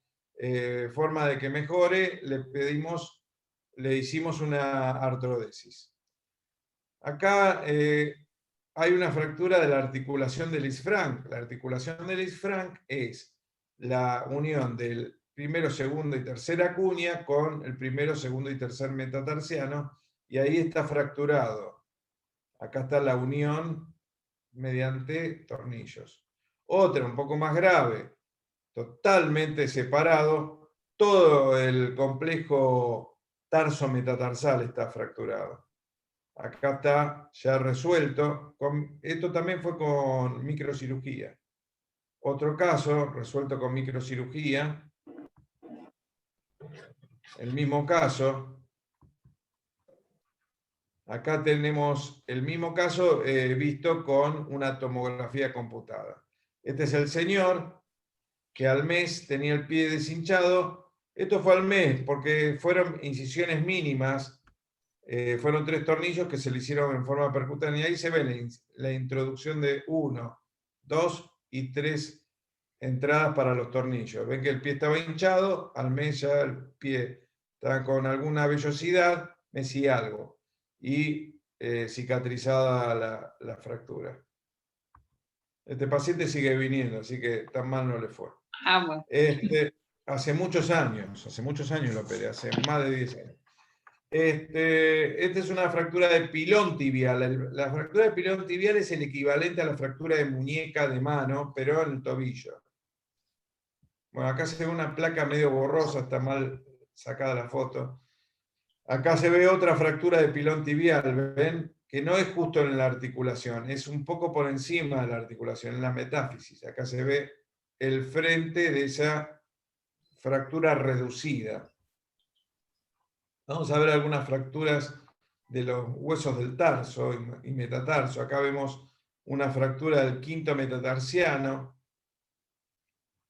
D: forma de que mejore, le hicimos una artrodesis. Acá hay una fractura de la articulación de Lisfranc. La articulación de Lisfranc es la unión del primero, segundo y tercera cuña con el primero, segundo y tercer metatarsiano, y ahí está fracturado. Acá está la unión mediante tornillos. Otra, un poco más grave, totalmente separado, todo el complejo tarso-metatarsal está fracturado. Acá está ya resuelto. Esto también fue con microcirugía. Otro caso resuelto con microcirugía. El mismo caso. Acá tenemos el mismo caso visto con una tomografía computada. Este es el señor que al mes tenía el pie deshinchado. Esto fue al mes porque fueron incisiones mínimas. Fueron 3 tornillos que se le hicieron en forma percutánea. Ahí se ve la introducción de 1, 2 y 3 entradas para los tornillos. Ven que el pie estaba hinchado, al mes ya el pie estaba con alguna vellosidad, mes y algo, y cicatrizada la fractura. Este paciente sigue viniendo, así que tan mal no le fue.
A: Ah, bueno.
D: Hace muchos años lo operé, hace más de 10 años. Esta es una fractura de pilón tibial. La fractura de pilón tibial es el equivalente a la fractura de muñeca de mano, pero en el tobillo. Bueno, acá se ve una placa medio borrosa, está mal sacada la foto. Acá se ve otra fractura de pilón tibial, ¿ven? Que no es justo en la articulación, es un poco por encima de la articulación, en la metáfisis. Acá se ve el frente de esa fractura reducida. Vamos a ver algunas fracturas de los huesos del tarso y metatarso. Acá vemos una fractura del quinto metatarsiano.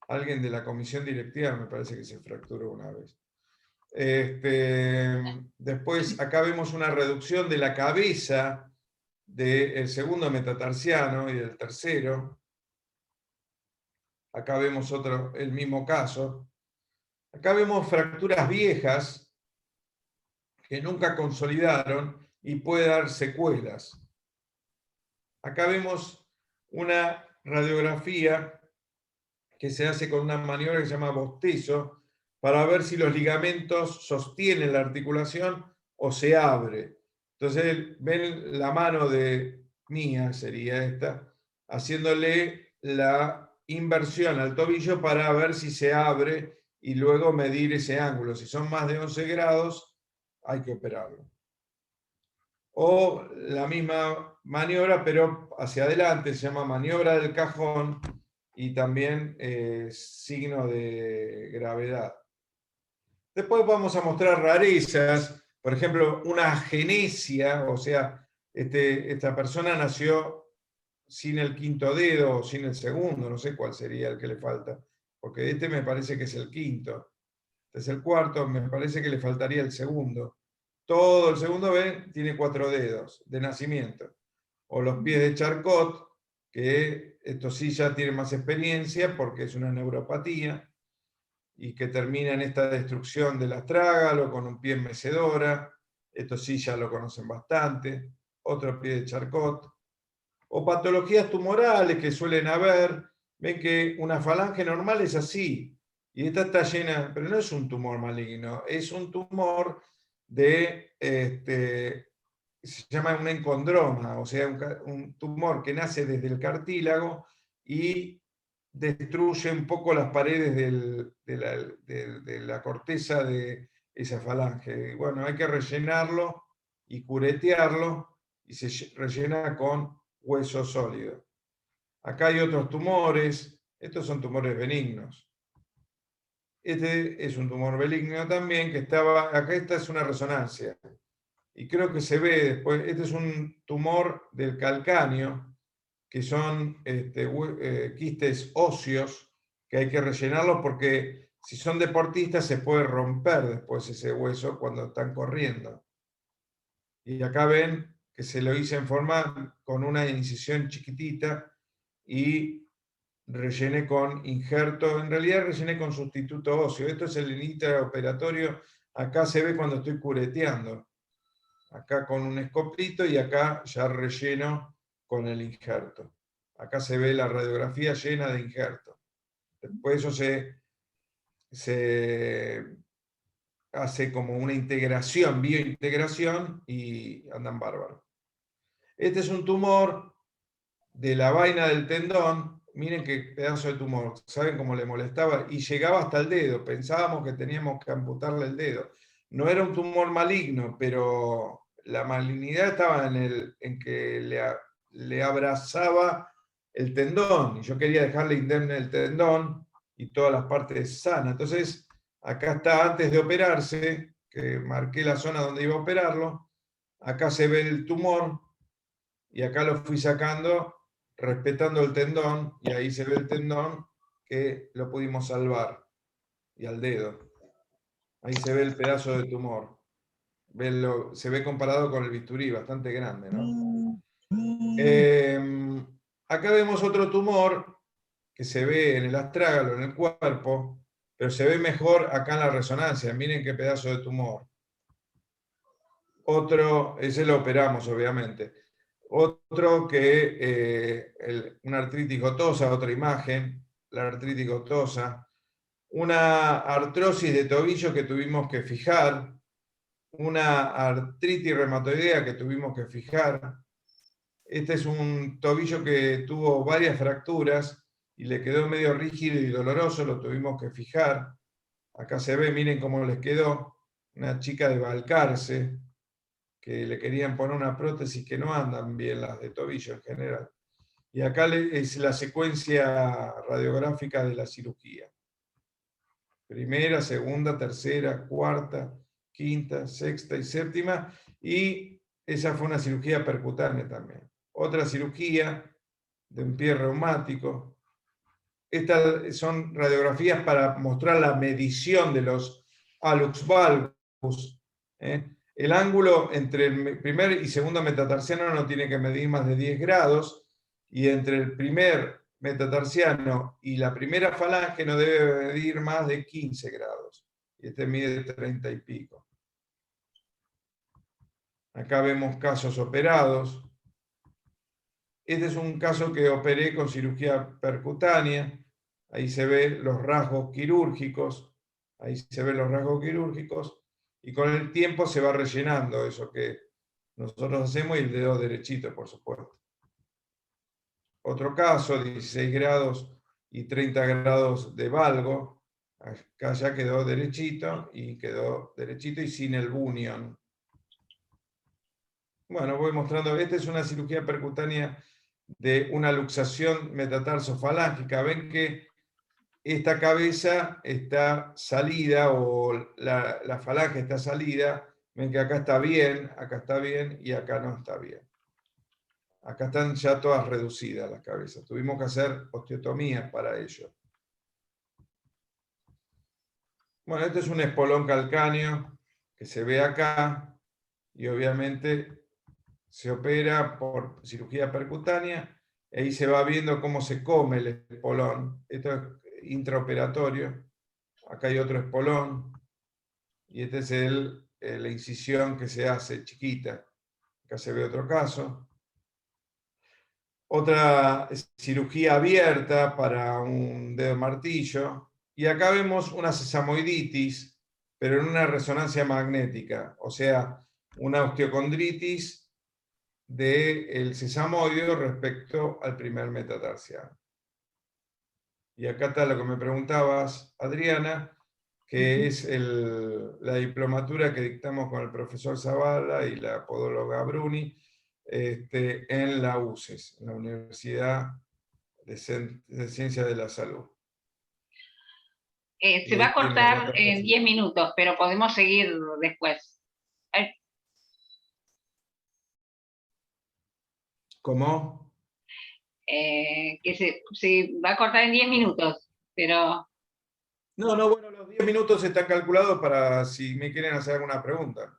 D: Alguien de la comisión directiva me parece que se fracturó una vez. Después acá vemos una reducción de la cabeza del segundo metatarsiano y del tercero. Acá vemos el mismo caso. Acá vemos fracturas viejas que nunca consolidaron y puede dar secuelas. Acá vemos una radiografía que se hace con una maniobra que se llama bostezo para ver si los ligamentos sostienen la articulación o se abre. Entonces ven la mano de mía, sería esta, haciéndole la inversión al tobillo para ver si se abre y luego medir ese ángulo. Si son más de 11 grados, hay que operarlo. O la misma maniobra, pero hacia adelante, se llama maniobra del cajón y también signo de gravedad. Después vamos a mostrar rarezas, por ejemplo, una agenesia, o sea, esta persona nació sin el quinto dedo o sin el segundo, no sé cuál sería el que le falta, porque este me parece que es el quinto. Este es el cuarto, me parece que le faltaría el segundo. Todo el segundo ven tiene 4 dedos de nacimiento. O los pies de Charcot, que esto sí ya tiene más experiencia porque es una neuropatía y que termina en esta destrucción del astrágalo con un pie en mecedora. Esto sí ya lo conocen bastante. Otro pie de Charcot. O patologías tumorales que suelen haber. Ven que una falange normal es así. Y esta está llena, pero no es un tumor maligno, es un tumor se llama un encondroma, o sea, un tumor que nace desde el cartílago y destruye un poco las paredes de la corteza de esa falange. Bueno, hay que rellenarlo y curetearlo y se rellena con hueso sólido. Acá hay otros tumores, estos son tumores benignos. Este es un tumor benigno también que estaba, acá esta es una resonancia. Y creo que se ve después, este es un tumor del calcáneo, que son quistes óseos, que hay que rellenarlos porque si son deportistas se puede romper después ese hueso cuando están corriendo. Y acá ven que se lo hice en forma con una incisión chiquitita y rellené con injerto, en realidad rellené con sustituto óseo. Esto es el intraoperatorio, acá se ve cuando estoy cureteando. Acá con un escopito y acá ya relleno con el injerto. Acá se ve la radiografía llena de injerto. Después eso se hace como una integración, biointegración y andan bárbaros. Este es un tumor de la vaina del tendón. miren qué pedazo de tumor, ¿saben cómo le molestaba? Y llegaba hasta el dedo, pensábamos que teníamos que amputarle el dedo. No era un tumor maligno, pero la malignidad estaba en que le abrazaba el tendón, y yo quería dejarle indemne el tendón y todas las partes sanas. Entonces, acá está antes de operarse, que marqué la zona donde iba a operarlo, acá se ve el tumor, y acá lo fui sacando respetando el tendón, y ahí se ve el tendón que lo pudimos salvar, y al dedo. Ahí se ve el pedazo de tumor. Se ve comparado con el bisturí, bastante grande, ¿no? Acá vemos otro tumor que se ve en el astrágalo, en el cuerpo, pero se ve mejor acá en la resonancia. Miren qué pedazo de tumor. Otro, ese lo operamos, obviamente. Otro que una artritis gotosa, otra imagen, la artritis gotosa. Una artrosis de tobillo que tuvimos que fijar. Una artritis reumatoidea que tuvimos que fijar. Este es un tobillo que tuvo varias fracturas y le quedó medio rígido y doloroso, lo tuvimos que fijar. Acá se ve, miren cómo les quedó. Una chica de Balcarce, que le querían poner una prótesis que no andan bien las de tobillo en general. Y acá es la secuencia radiográfica de la cirugía. Primera, segunda, tercera, cuarta, quinta, sexta y séptima. Y esa fue una cirugía percutánea también. Otra cirugía de un pie reumático. Estas son radiografías para mostrar la medición de los hallux valgus. El ángulo entre el primer y segundo metatarsiano no tiene que medir más de 10 grados, y entre el primer metatarsiano y la primera falange no debe medir más de 15 grados. Y este mide 30 y pico. Acá vemos casos operados. Este es un caso que operé con cirugía percutánea. Ahí se ven los rasgos quirúrgicos. Ahí se ven los rasgos quirúrgicos. Y con el tiempo se va rellenando eso que nosotros hacemos, y el dedo derechito, por supuesto. Otro caso, 16 grados y 30 grados de valgo. Acá ya quedó derechito y sin el bunion. Bueno, voy mostrando. Esta es una cirugía percutánea de una luxación metatarsofalángica. Ven que esta cabeza está salida, o la falange está salida. Ven que acá está bien y acá no está bien. Acá están ya todas reducidas las cabezas. Tuvimos que hacer osteotomías para ello. Bueno, este es un espolón calcáneo que se ve acá, y obviamente se opera por cirugía percutánea. Ahí se va viendo cómo se come el espolón. Esto es intraoperatorio. Acá hay otro espolón. Y este es la incisión que se hace chiquita. Acá se ve otro caso. Otra cirugía abierta para un dedo martillo. Y acá vemos una sesamoiditis, pero en una resonancia magnética. O sea, una osteocondritis del sesamoide respecto al primer metatarsiano. Y acá está lo que me preguntabas, Adriana, que es la diplomatura que dictamos con el profesor Zavala y la podóloga Bruni en la UCES, en la Universidad de Ciencias de la Salud.
A: Se va a cortar en 10 minutos, pero podemos seguir después.
D: ¿Cómo?
A: Que se va a cortar en 10 minutos, pero...
D: No, bueno, los 10 minutos están calculados para si me quieren hacer alguna pregunta.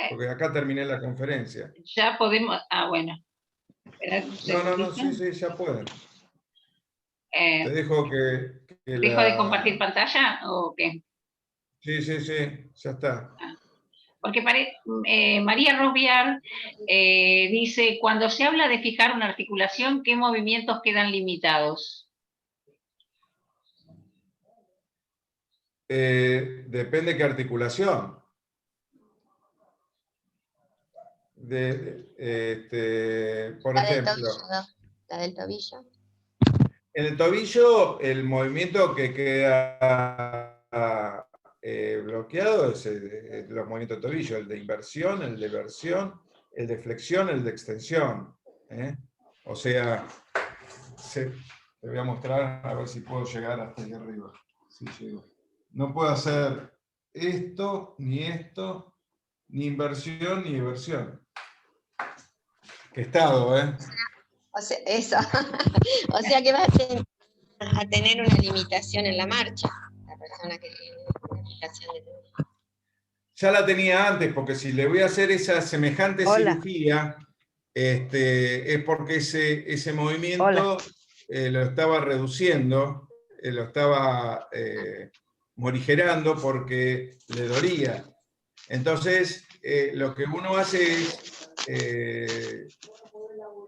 D: Porque acá terminé la conferencia.
A: Ya podemos... bueno.
D: No, sí, ya pueden. Te dejo que
A: ¿Dejo de compartir pantalla o qué?
D: Sí, ya está.
A: Porque María Rosbiar dice, cuando se habla de fijar una articulación, ¿qué movimientos quedan limitados?
D: Depende qué articulación. Por ejemplo.
B: La del tobillo.
D: En el tobillo, el movimiento que queda bloqueado es los movimientos de tobillo, el de inversión, el de versión, el de flexión, el de extensión. O sea, te voy a mostrar a ver si puedo llegar hasta ahí arriba. Sí, llego. No puedo hacer esto, ni inversión, ni eversión. Qué estado, ¿eh?
B: O sea, eso. O sea que vas a tener una limitación en la marcha, la persona que tiene una limitación de tobillo.
D: Ya la tenía antes, porque si le voy a hacer esa semejante cirugía, es porque ese movimiento lo estaba reduciendo, lo estaba morigerando porque le dolía. Entonces, lo que uno hace es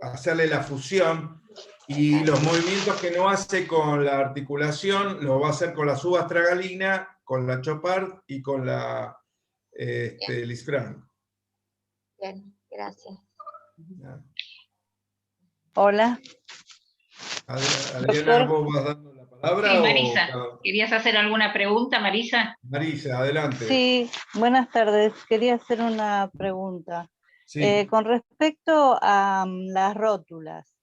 D: hacerle la fusión, y los movimientos que no hace con la articulación los va a hacer con la subastragalina, con la Chopard y con la Lisfranc.
B: Bien, gracias.
C: Hola.
D: Adriana, ¿vos vas dando la palabra?
A: Sí, Marisa. ¿Querías hacer alguna pregunta, Marisa?
D: Marisa, adelante.
C: Sí, buenas tardes. Quería hacer una pregunta.
D: Sí.
C: Con respecto a las rótulas,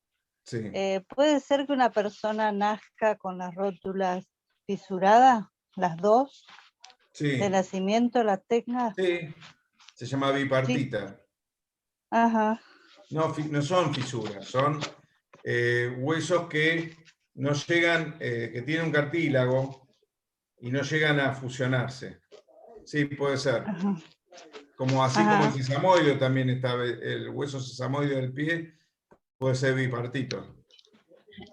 D: Sí.
C: ¿puede ser que una persona nazca con las rótulas fisuradas, las dos?
D: Sí.
C: ¿De nacimiento las tenga?
D: Sí, se llama bipartita.
C: Sí. Ajá.
D: No son fisuras, son huesos que no llegan, que tienen un cartílago y no llegan a fusionarse. Sí, puede ser.
C: Ajá.
D: Como así como el sesamoide también está, el hueso sesamoide del pie puede ser bipartito.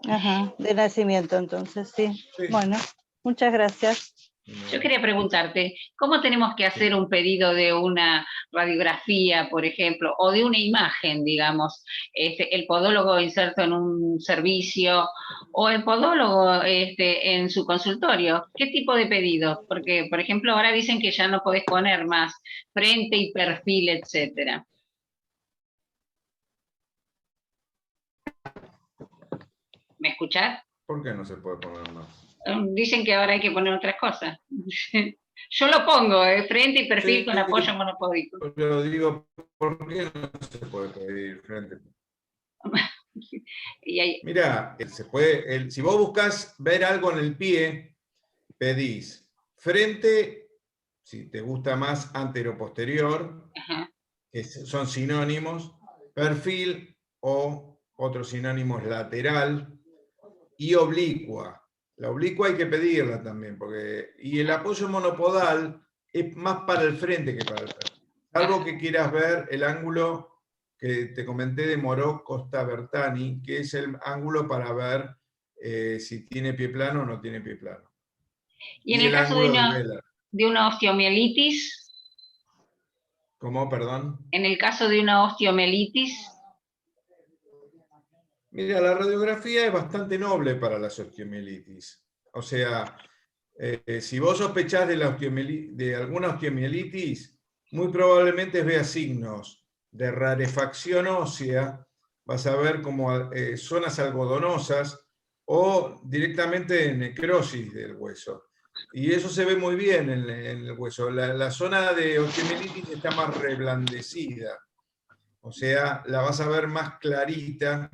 C: Ajá, de nacimiento entonces, sí.
D: Sí.
C: Bueno, muchas gracias.
A: Yo quería preguntarte, ¿cómo tenemos que hacer un pedido de una radiografía, por ejemplo, o de una imagen, digamos, el podólogo inserto en un servicio o el podólogo en su consultorio? ¿Qué tipo de pedido? Porque, por ejemplo, ahora dicen que ya no podés poner más frente y perfil, etcétera. ¿Me escuchás?
D: ¿Por qué no se puede poner más?
A: Dicen que ahora hay que poner otras cosas. Yo lo pongo, frente y perfil con apoyo monopódico.
D: Yo digo, ¿por qué no se puede pedir frente? Mira, si vos buscas ver algo en el pie, pedís frente, si te gusta más antero-posterior, que son sinónimos, perfil o otros sinónimos lateral, y oblicua. La oblicua hay que pedirla también, y el apoyo monopodal es más para el frente que para el atrás. Salvo que quieras ver el ángulo que te comenté de Moró Costa Bertani, que es el ángulo para ver si tiene pie plano o no tiene pie plano.
A: Y en el caso de una osteomielitis.
D: ¿Cómo, perdón?
A: En el caso de una osteomielitis.
D: Mira, la radiografía es bastante noble para la osteomielitis. O sea, si vos sospechás de alguna osteomielitis, muy probablemente veas signos de rarefacción ósea, vas a ver como zonas algodonosas o directamente de necrosis del hueso. Y eso se ve muy bien en el hueso. La zona de osteomielitis está más reblandecida. O sea, la vas a ver más clarita,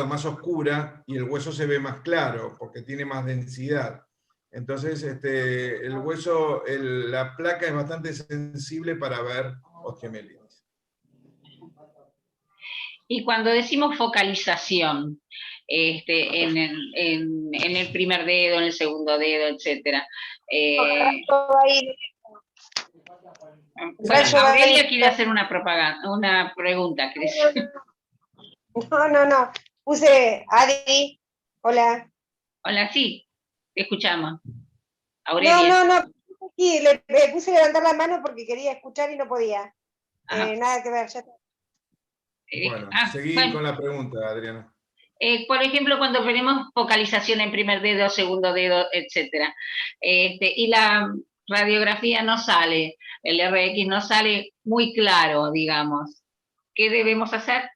D: más oscura, y el hueso se ve más claro porque tiene más densidad. Entonces, el hueso, la placa es bastante sensible para ver osteomielitis.
A: Y cuando decimos focalización, en el primer dedo, en el segundo dedo, etcétera. Bueno, Aurelia quiere hacer una pregunta, Cris.
B: No. Puse Adri. Hola.
A: Hola, sí, te escuchamos. Aurelia.
B: No. Sí, le puse levantar la mano porque quería escuchar y no podía. Nada que ver, ya está.
D: Bueno, seguí con la pregunta, Adriana.
A: Por ejemplo, cuando tenemos focalización en primer dedo, segundo dedo, etcétera, y la radiografía no sale, el RX no sale muy claro, digamos, ¿qué debemos hacer?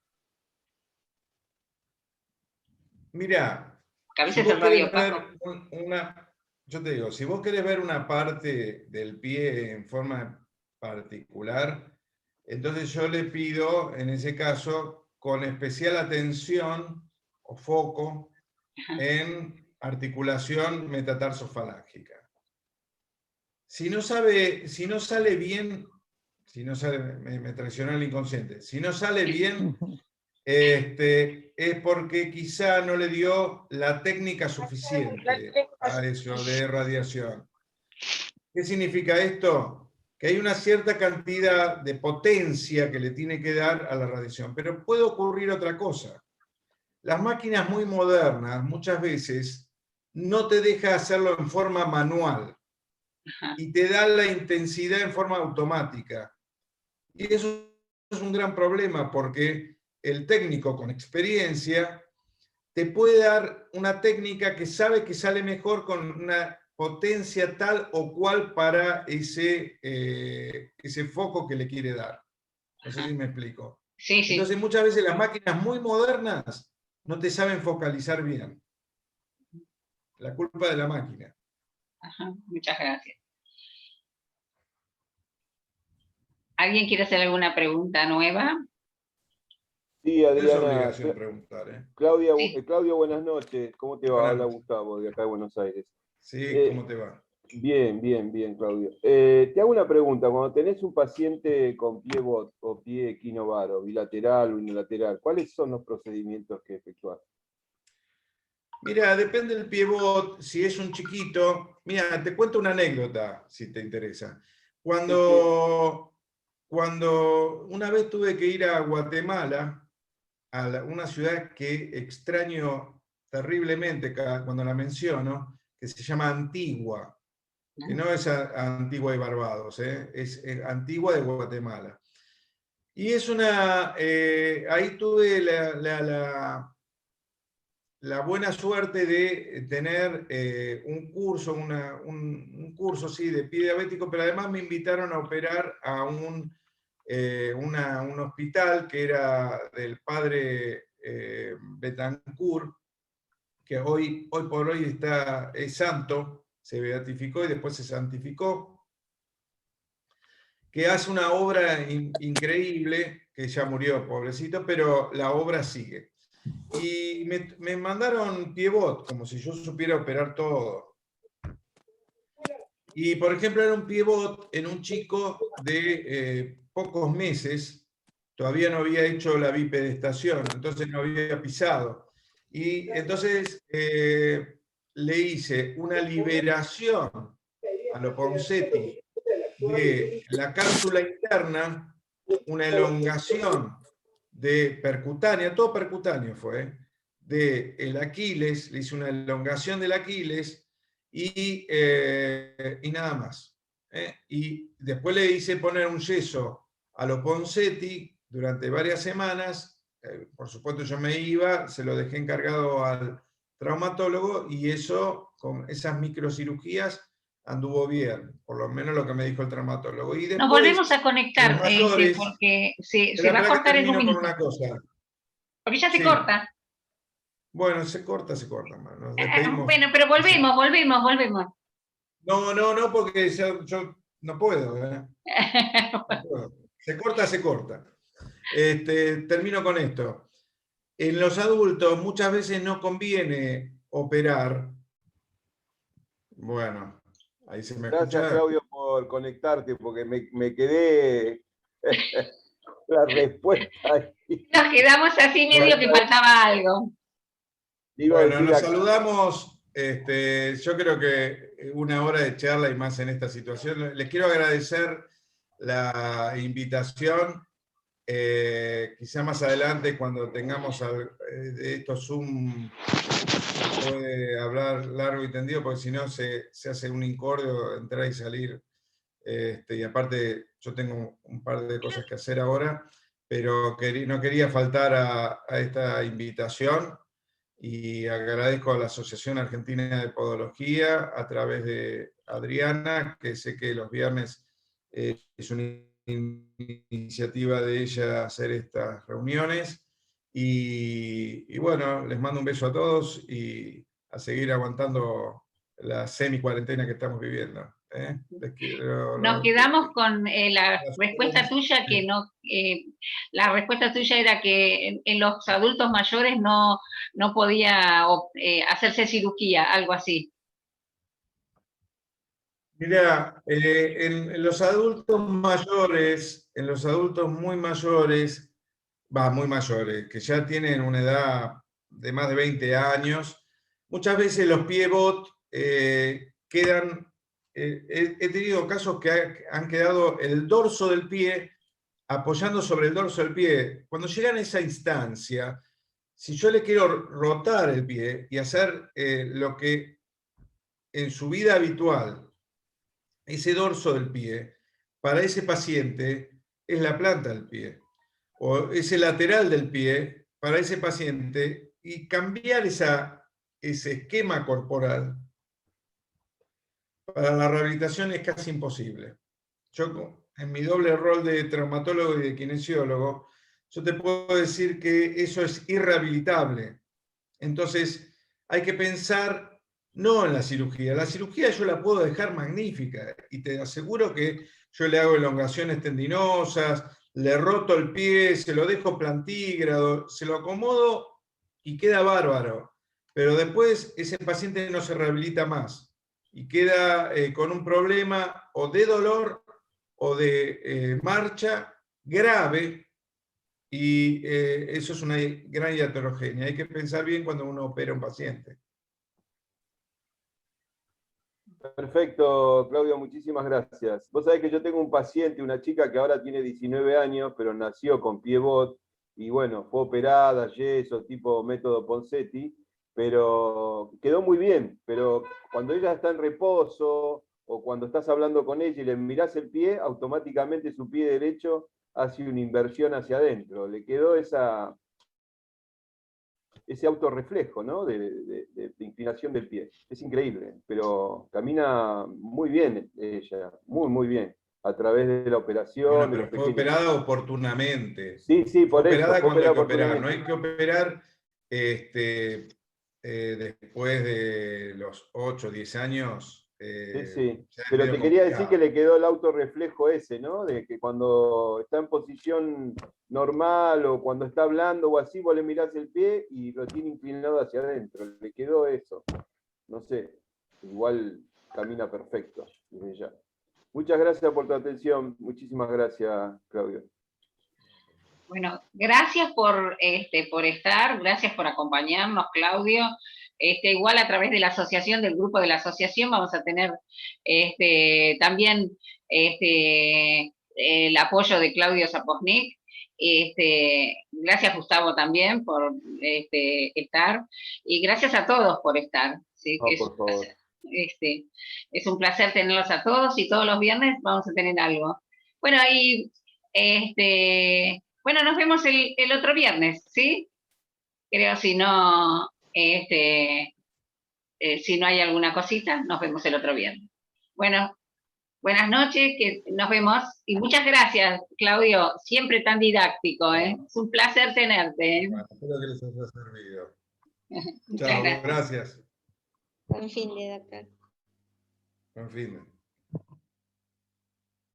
D: Mira,
A: Que a
D: Si
A: veces
D: vos
A: el
D: querés
A: radiopaco.
D: ver yo te digo, si vos querés ver una parte del pie en forma particular, entonces yo le pido, en ese caso, con especial atención o foco en articulación metatarsofalángica. Si no sale bien, me traicionó el inconsciente, si no sale bien, es porque quizá no le dio la técnica suficiente a eso de radiación. ¿Qué significa esto? Que hay una cierta cantidad de potencia que le tiene que dar a la radiación, pero puede ocurrir otra cosa. Las máquinas muy modernas muchas veces no te deja hacerlo en forma manual y te da la intensidad en forma automática. Y eso es un gran problema porque el técnico con experiencia te puede dar una técnica que sabe que sale mejor con una potencia tal o cual para ese foco que le quiere dar. No sé si me explico.
A: Sí, sí.
D: Entonces muchas veces las máquinas muy modernas no te saben focalizar bien. La culpa de la máquina.
A: Ajá, muchas gracias. ¿Alguien quiere hacer alguna pregunta nueva?
E: Sí,
D: No es
E: Adriana.
D: obligación preguntar, ¿eh?
E: Claudia,
A: Sí.
E: Claudio, buenas noches. ¿Cómo te va?
D: Buenas
E: Habla
D: noches.
E: Gustavo, de acá de Buenos Aires.
D: Sí, ¿cómo te va?
E: Bien, bien, bien, Claudio. Te hago una pregunta. Cuando tenés un paciente con pie bot o pie equinovaro, bilateral o unilateral, ¿cuáles son los procedimientos que efectuás?
D: Mira, depende del pivot, si es un chiquito. Mira, te cuento una anécdota, si te interesa. Cuando una vez tuve que ir a Guatemala, una ciudad que extraño terriblemente cuando la menciono, que se llama Antigua, que no es Antigua de Barbados, es Antigua de Guatemala. Y es ahí tuve la buena suerte de tener un curso, un curso sí, de pie diabético, pero además me invitaron a operar a un hospital que era del padre Betancourt, que hoy por hoy es santo, se beatificó y después se santificó, que hace una obra increíble, que ya murió, pobrecito, pero la obra sigue. Y me mandaron piebot, como si yo supiera operar todo. Y, por ejemplo, era un piebot en un chico de pocos meses, todavía no había hecho la bipedestación, entonces no había pisado. Y entonces le hice una liberación a lo Ponseti de la cápsula interna, una elongación de percutánea, todo percutáneo fue, de el Aquiles, le hice una elongación del Aquiles y nada más. Y después le hice poner un yeso a lo Ponseti durante varias semanas. Por supuesto yo me iba, se lo dejé encargado al traumatólogo y eso, con esas microcirugías, anduvo bien, por lo menos lo que me dijo el traumatólogo. Y
A: Nos
D: después,
A: volvemos a conectar,
D: los mayores,
A: porque se va a
D: espera que
A: cortar en un
D: termino con
A: minuto.
D: una cosa.
A: Porque ya se
D: Sí.
A: corta.
D: Bueno, se corta, nos despedimos.
A: Bueno, pero volvemos.
D: No, porque yo no puedo, ¿eh? No puedo. Se corta. Termino con esto. En los adultos muchas veces no conviene operar. Bueno, ahí se me
E: Gracias,
D: escucha.
E: Claudio, por conectarte, porque me quedé la respuesta ahí.
A: Nos quedamos así medio que faltaba algo.
E: Iba a
D: Bueno,
E: decir
D: nos
E: acá.
D: saludamos. Yo creo que una hora de charla y más en esta situación. Les quiero agradecer la invitación. Quizá más adelante, cuando tengamos de estos Zoom, puede hablar largo y tendido, porque si no se hace un incordio entrar y salir. Y aparte, yo tengo un par de cosas que hacer ahora, pero no quería faltar a esta invitación. Y agradezco a la Asociación Argentina de Podología, a través de Adriana, que sé que los viernes es una iniciativa de ella hacer estas reuniones. Y bueno, les mando un beso a todos y a seguir aguantando la semi-cuarentena que estamos viviendo.
A: Nos quedamos con la respuesta tuya, que no, la respuesta tuya era que en los adultos mayores no podía hacerse cirugía, algo así.
D: Mira, en los adultos mayores, en los adultos muy mayores, que ya tienen una edad de más de 20 años, muchas veces los pie-bot quedan, he tenido casos que han quedado el dorso del pie apoyando sobre el dorso del pie. Cuando llegan a esa instancia, si yo le quiero rotar el pie y hacer lo que en su vida habitual, ese dorso del pie, para ese paciente es la planta del pie, o ese lateral del pie para ese paciente, y cambiar ese esquema corporal para la rehabilitación es casi imposible. Yo, en mi doble rol de traumatólogo y de kinesiólogo, yo te puedo decir que eso es irrehabilitable. Entonces, hay que pensar no en la cirugía. La cirugía yo la puedo dejar magnífica, y te aseguro que yo le hago elongaciones tendinosas, le roto el pie, se lo dejo plantígrado, se lo acomodo y queda bárbaro. Pero después ese paciente no se rehabilita más y queda con un problema o de dolor o de marcha grave, y eso es una gran iatrogenia. Hay que pensar bien cuando uno opera a un paciente.
E: Perfecto, Claudio, muchísimas gracias. Vos sabés que yo tengo un paciente, una chica que ahora tiene 19 años, pero nació con pie-bot, y bueno, fue operada, yeso, tipo método Ponseti, pero quedó muy bien. Pero cuando ella está en reposo, o cuando estás hablando con ella y le mirás el pie, automáticamente su pie derecho hace una inversión hacia adentro. Le quedó ese autorreflejo, ¿no? de inclinación del pie. Es increíble, pero camina muy bien ella, muy bien, a través de la operación.
D: Bueno, pero fue operada oportunamente.
E: Sí, por
D: fue
E: eso.
D: Operada cuando hay que operar. No hay que operar después de los 8 o 10 años.
E: Sí. Pero te quería decir que le quedó el autorreflejo ese, ¿no? De que cuando está en posición normal o cuando está hablando o así, vos le mirás el pie y lo tiene inclinado hacia adentro. Le quedó eso. No sé, igual camina perfecto desde ya. Muchas gracias por tu atención. Muchísimas gracias, Claudio.
A: Bueno, gracias por estar, gracias por acompañarnos, Claudio. Igual a través de la asociación, del grupo de la asociación, vamos a tener también el apoyo de Claudio Saposnik. Gracias, Gustavo, también por estar, y gracias a todos por estar. ¿Sí?
E: Por favor.
A: Es un placer tenerlos a todos, y todos los viernes vamos a tener algo. Bueno, y bueno, nos vemos el otro viernes, ¿sí? Creo, si no hay alguna cosita, nos vemos el otro viernes. Bueno, buenas noches, que nos vemos, y muchas gracias, Claudio, siempre tan didáctico, ¿eh? Es un placer tenerte, ¿eh?
D: Bueno, espero que les haya servido.
A: Muchas
D: Chao,
A: gracias.
D: gracias.
B: Buen fin de, doctor.
D: Buen fin de.